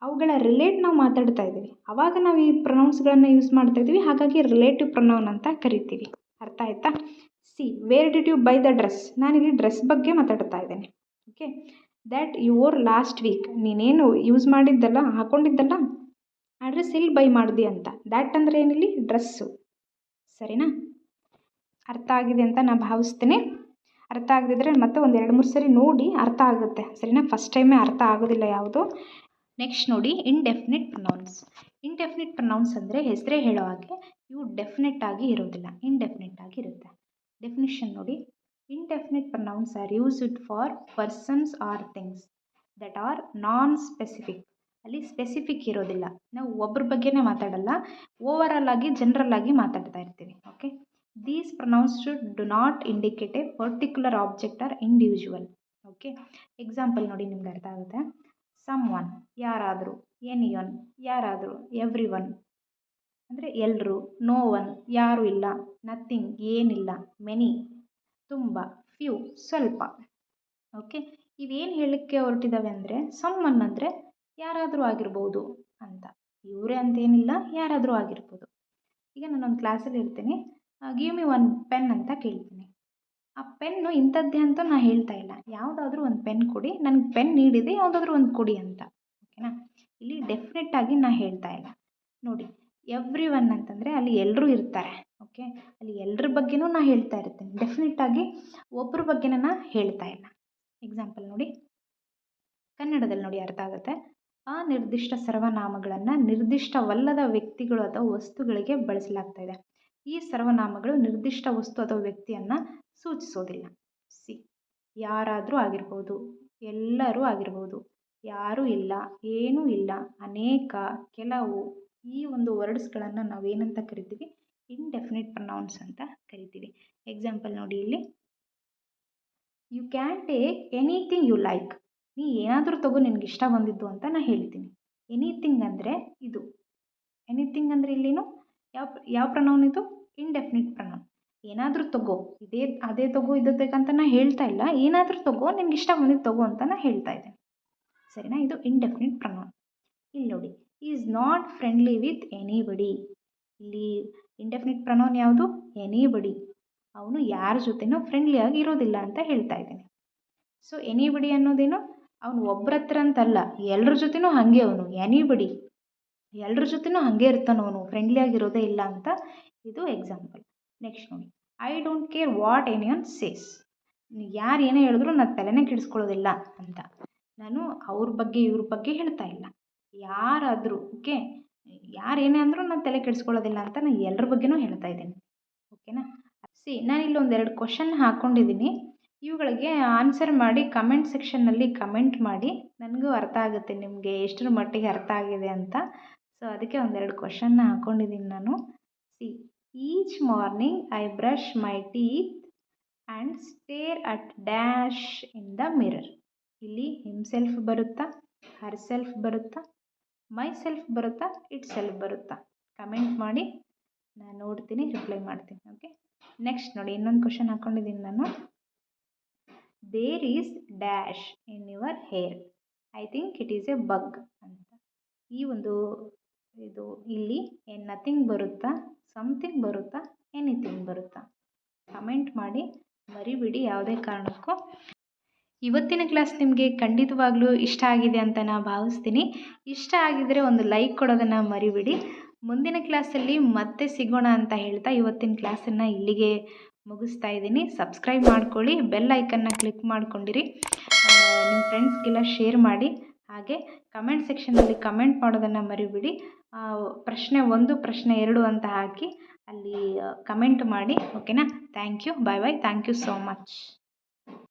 ಅವುಗಳ ರಿಲೇಟ್ ನಾವು ಮಾತಾಡ್ತಾ ಇದ್ದೀವಿ, ಆವಾಗ ನಾವು ಈ ಪ್ರೊನೌನ್ಸ್ಗಳನ್ನು ಯೂಸ್ ಮಾಡ್ತಾ ಇದ್ದೀವಿ, ಹಾಗಾಗಿ ರಿಲೇಟಿವ್ ಪ್ರೊನೌನ್ ಅಂತ ಕರಿತೀವಿ. ಅರ್ಥ ಆಯ್ತಾ? See where did you buy the dress, ನಾನಿಲ್ಲಿ ಡ್ರೆಸ್ ಬಗ್ಗೆ ಮಾತಾಡ್ತಾ ಇದ್ದೇನೆ. Okay, that your last week, ನೀನೇನು ಯೂಸ್ ಮಾಡಿದ್ದಲ್ಲ, ಹಾಕೊಂಡಿದ್ದಲ್ಲ ಆ ಡ್ರೆಸ್ ಎಲ್ಲಿ ಬೈ ಮಾಡಿದೆ ಅಂತ. ದ್ಯಾಟ್ ಅಂದರೆ ಏನಿಲ್ಲಿ ಡ್ರೆಸ್ಸು. ಸರಿನಾ? ಅರ್ಥ ಆಗಿದೆ ಅಂತ ನಾನು ಭಾವಿಸ್ತೀನಿ. ಅರ್ಥ ಆಗದಿದ್ದರೆ ಮತ್ತೆ ಒಂದು 2-3 ಸರಿ ನೋಡಿ ಅರ್ಥ ಆಗುತ್ತೆ. ಸರಿನಾ? ಫಸ್ಟ್ ಟೈಮೇ ಅರ್ಥ ಆಗೋದಿಲ್ಲ ಯಾವುದು. ನೆಕ್ಸ್ಟ್ ನೋಡಿ, ಇಂಡೆಫಿನಿಟ್ ಪ್ರೊನೌನ್ಸ್. ಇಂಡೆಫಿನಿಟ್ ಪ್ರೊನೌನ್ಸ್ ಅಂದರೆ ಹೆಸರೇ ಹೇಳೋ ಹಾಗೆ ಇವು ಡೆಫಿನೆಟ್ ಆಗಿ ಇರೋದಿಲ್ಲ, ಇಂಡೆಫಿನಿಟ್ ಆಗಿ ಇರುತ್ತೆ. ಡೆಫಿನಿಷನ್ ನೋಡಿ, indefinite pronouns are used for persons or things that are non specific. ಅಲ್ಲಿ ಸ್ಪೆಸಿಫಿಕ್ ಇರೋದಿಲ್ಲ, ನಾವು ಒಬ್ಬರ ಬಗ್ಗೆನೇ ಮಾತಾಡಲ್ಲ, ಓವರಾಲ್ ಆಗಿ ಜನರಲ್ ಆಗಿ ಮಾತಾಡ್ತಾ ಇರ್ತೀವಿ. Okay, these pronouns do not indicate a particular object or individual. Okay, example ನೋಡಿ, ನಿಮ್ಗೆ ಅರ್ಥ ಆಗುತ್ತೆ. ಸಮ್ ಒನ್ ಯಾರಾದರೂ, ಎನಿಯನ್ ಯಾರಾದರೂ, ಎವ್ರಿ ಒನ್ ಅಂದರೆ ಎಲ್ಲರೂ, ನೋ ಒನ್ ಯಾರೂ ಇಲ್ಲ, ನಥಿಂಗ್ ಏನಿಲ್ಲ, ಮೆನಿ ತುಂಬ, ಫ್ಯೂ ಸ್ವಲ್ಪ. ಓಕೆ, ಇವೇನು ಹೇಳಕ್ಕೆ ಹೊರಟಿದ್ದಾವೆ ಅಂದರೆ ಸಮ್ ಒನ್ ಅಂದರೆ ಯಾರಾದರೂ ಆಗಿರ್ಬೋದು ಅಂತ, ಇವರೇ ಅಂತೇನಿಲ್ಲ, ಯಾರಾದರೂ ಆಗಿರ್ಬೋದು. ಈಗ ನಾನೊಂದು ಕ್ಲಾಸಲ್ಲಿ ಇರ್ತೀನಿ, ಗಿವ್ ಮಿ ಒನ್ ಪೆನ್ ಅಂತ ಕೇಳ್ತೀನಿ. ಆ ಪೆನ್ನು ಇಂಥದ್ದೇ ಅಂತ ನಾನು ಹೇಳ್ತಾ ಇಲ್ಲ, ಯಾವುದಾದ್ರೂ ಒಂದು ಪೆನ್ ಕೊಡಿ, ನನಗೆ ಪೆನ್ ನೀಡಿದೆ, ಯಾವುದಾದ್ರೂ ಒಂದು ಕೊಡಿ ಅಂತ. ಓಕೆನಾ? ಇಲ್ಲಿ ಡೆಫಿನೆಟ್ ಆಗಿ ನಾನು ಹೇಳ್ತಾ ಇಲ್ಲ. ನೋಡಿ, ಎವ್ರಿ ಒನ್ ಅಂತಂದರೆ ಅಲ್ಲಿ ಎಲ್ಲರೂ ಇರ್ತಾರೆ. ಓಕೆ, ಅಲ್ಲಿ ಎಲ್ಲರ ಬಗ್ಗೆನೂ ನಾನು ಹೇಳ್ತಾ ಇರ್ತೀನಿ, ಡೆಫಿನೆಟ್ ಆಗಿ ಒಬ್ಬರ ಬಗ್ಗೆನ ನಾನು ಹೇಳ್ತಾ ಇಲ್ಲ. ಎಕ್ಸಾಂಪಲ್ ನೋಡಿ, ಕನ್ನಡದಲ್ಲಿ ನೋಡಿ ಅರ್ಥ ಆಗುತ್ತೆ. ಅನಿರ್ದಿಷ್ಟ ಸರ್ವನಾಮಗಳನ್ನು ನಿರ್ದಿಷ್ಟವಲ್ಲದ ವ್ಯಕ್ತಿಗಳು ಅಥವಾ ವಸ್ತುಗಳಿಗೆ ಬಳಸಲಾಗ್ತಾ ಇದೆ. ಈ ಸರ್ವನಾಮಗಳು ನಿರ್ದಿಷ್ಟ ವಸ್ತು ಅಥವಾ ವ್ಯಕ್ತಿಯನ್ನು ಸೂಚಿಸೋದಿಲ್ಲ. ಸಿ ಯಾರಾದರೂ ಆಗಿರ್ಬೋದು, ಎಲ್ಲರೂ ಆಗಿರ್ಬೋದು, ಯಾರೂ ಇಲ್ಲ, ಏನೂ ಇಲ್ಲ, ಅನೇಕ, ಕೆಲವು, ಈ ಒಂದು ವರ್ಡ್ಸ್ಗಳನ್ನು ನಾವೇನಂತ ಕರಿತೀವಿ? ಇಂಡೆಫಿನಿಟ್ ಪ್ರೊನೌನ್ಸ್ ಅಂತ ಕರಿತೀವಿ. ಎಕ್ಸಾಂಪಲ್ ನೋಡಿ, ಇಲ್ಲಿ you can take anything you like. ನೀ ಏನಾದರೂ ತಗೋ ನಿನಗೆ ಇಷ್ಟ ಬಂದಿದ್ದು ಅಂತ ನಾನು ಹೇಳ್ತೀನಿ. ಎನಿಥಿಂಗ್ ಅಂದರೆ ಇದು, ಎನಿಥಿಂಗ್ ಅಂದರೆ ಇಲ್ಲೇನು ಯಾವ ಪ್ರೊನೌನ್ ಇದು? Indefinite pronoun. ಏನಾದರೂ ತಗೋ, ಅದೇ ತಗೋ ಇದು ಬೇಕಂತ ನಾನು ಹೇಳ್ತಾ ಇಲ್ಲ, ಏನಾದರೂ ತಗೋ, ನಿನ್ಗೆ ಇಷ್ಟ ಬಂದಿದ್ದು ತಗೋ ಅಂತ ನಾನು ಹೇಳ್ತಾ ಇದ್ದೇನೆ. ಸರಿನಾ? ಇದು ಇಂಡೆಫಿನಿಟ್ ಪ್ರೊನೌನ್. ಇಲ್ಲಿ ನೋಡಿ, is not friendly with anybody. ಇಲ್ಲಿ ಇಂಡೆಫಿನಿಟ್ ಪ್ರೊನೌನ್ ಯಾವುದು? ಎನಿಬಡಿ. ಅವನು ಯಾರ ಜೊತೆನೂ ಫ್ರೆಂಡ್ಲಿಯಾಗಿ ಇರೋದಿಲ್ಲ ಅಂತ ಹೇಳ್ತಾ ಇದ್ದೇನೆ. ಸೊ ಎನಿಬಡಿ ಅನ್ನೋದೇನು? ಅವನು ಒಬ್ಬರ ಹತ್ರ ಅಂತಲ್ಲ, ಎಲ್ಲರ ಜೊತೆನೂ ಹಾಗೆ ಅವನು ಎನಿಬಡಿ, ಎಲ್ಲರ ಜೊತೆನೂ ಹಾಗೆ ಇರ್ತಾನೆ ಅವನು, ಫ್ರೆಂಡ್ಲಿಯಾಗಿರೋದೇ ಇಲ್ಲ ಅಂತ. ಇದು ಎಕ್ಸಾಂಪಲ್. ನೆಕ್ಸ್ಟ್ ನೋಡಿ, I don't care what anyone says. ಯಾರು ಏನೇ ಹೇಳಿದ್ರು ನಾನು ತಲೆನೇ ಕೆಡಿಸ್ಕೊಳ್ಳೋದಿಲ್ಲ ಅಂತ. ನಾನು ಅವ್ರ ಬಗ್ಗೆ ಇವ್ರ ಬಗ್ಗೆ ಹೇಳ್ತಾ ಇಲ್ಲ, ಯಾರಾದರೂ. ಓಕೆ, ಯಾರು ಏನೇ ಅಂದರೂ ನಾನು ತಲೆ ಕೆಡಿಸ್ಕೊಳ್ಳೋದಿಲ್ಲ ಅಂತ ನಾನು ಎಲ್ಲರ ಬಗ್ಗೆನೂ ಹೇಳ್ತಾ ಇದ್ದೀನಿ. ಓಕೆನಾ? ಸಿ ನಾನಿಲ್ಲಿ ಒಂದೆರಡು ಕ್ವಶನ್ ಹಾಕ್ಕೊಂಡಿದ್ದೀನಿ, ಇವುಗಳಿಗೆ ಆನ್ಸರ್ ಮಾಡಿ ಕಮೆಂಟ್ ಸೆಕ್ಷನ್ನಲ್ಲಿ ಕಮೆಂಟ್ ಮಾಡಿ, ನನಗೂ ಅರ್ಥ ಆಗುತ್ತೆ ನಿಮಗೆ ಎಷ್ಟರ ಮಟ್ಟಿಗೆ ಅರ್ಥ ಆಗಿದೆ ಅಂತ. ಸೊ ಅದಕ್ಕೆ ಒಂದೆರಡು ಕ್ವಶನ್ನ ಹಾಕ್ಕೊಂಡಿದ್ದೀನಿ ನಾನು. See each morning I brush my teeth and stair at dash in the mirror. ಇಲ್ಲಿ ಹಿಮ್ಸೆಲ್ಫ್ ಬರುತ್ತಾ, ಹರ್ ಸೆಲ್ಫ್ ಬರುತ್ತಾ, ಮೈ ಸೆಲ್ಫ್ ಬರುತ್ತಾ, ಇಟ್ ಸೆಲ್ಫ್ ಬರುತ್ತಾ? ಕಮೆಂಟ್ ಮಾಡಿ, ನಾನು ನೋಡ್ತೀನಿ, ರಿಪ್ಲೈ ಮಾಡ್ತೀನಿ. ಓಕೆ, ನೆಕ್ಸ್ಟ್ ನೋಡಿ, ಇನ್ನೊಂದು ಕ್ವಶನ್ ಹಾಕ್ಕೊಂಡಿದ್ದೀನಿ ನಾನು. There is dash in your hair, I think it is a bug ಅಂತ. ಈ ಒಂದು ಇದು ಇಲ್ಲಿ ನಥಿಂಗ್ ಬರುತ್ತಾ, ಸಮಥಿಂಗ್ ಬರುತ್ತಾ, ಎನಿಥಿಂಗ್ ಬರುತ್ತಾ? ಕಮೆಂಟ್ ಮಾಡಿ, ಮರಿಬಿಡಿ ಯಾವುದೇ ಕಾರಣಕ್ಕೂ. ಇವತ್ತಿನ ಕ್ಲಾಸ್ ನಿಮಗೆ ಖಂಡಿತವಾಗ್ಲೂ ಇಷ್ಟ ಆಗಿದೆ ಅಂತ ನಾನು ಭಾವಿಸ್ತೀನಿ. ಇಷ್ಟ ಆಗಿದರೆ ಒಂದು ಲೈಕ್ ಕೊಡೋದನ್ನು ಮರಿಬಿಡಿ. ಮುಂದಿನ ಕ್ಲಾಸಲ್ಲಿ ಮತ್ತೆ ಸಿಗೋಣ ಅಂತ ಹೇಳ್ತಾ ಇವತ್ತಿನ ಕ್ಲಾಸನ್ನು ಇಲ್ಲಿಗೆ ಮುಗಿಸ್ತಾ ಇದ್ದೀನಿ. ಸಬ್ಸ್ಕ್ರೈಬ್ ಮಾಡ್ಕೊಳ್ಳಿ, ಬೆಲ್ ಐಕನ್ನ ಕ್ಲಿಕ್ ಮಾಡ್ಕೊಂಡಿರಿ, ನಿಮ್ಮ ಫ್ರೆಂಡ್ಸ್ಗೆಲ್ಲ ಶೇರ್ ಮಾಡಿ. ಹಾಗೆ ಕಮೆಂಟ್ ಸೆಕ್ಷನಲ್ಲಿ ಕಮೆಂಟ್ ಮಾಡೋದನ್ನು ಮರಿಬಿಡಿ. ಪ್ರಶ್ನೆ 1, ಪ್ರಶ್ನೆ 2 ಅಂತ ಹಾಕಿ ಅಲ್ಲಿ ಕಮೆಂಟ್ ಮಾಡಿ. ಓಕೆನಾ? Thank you, bye bye, thank you so much.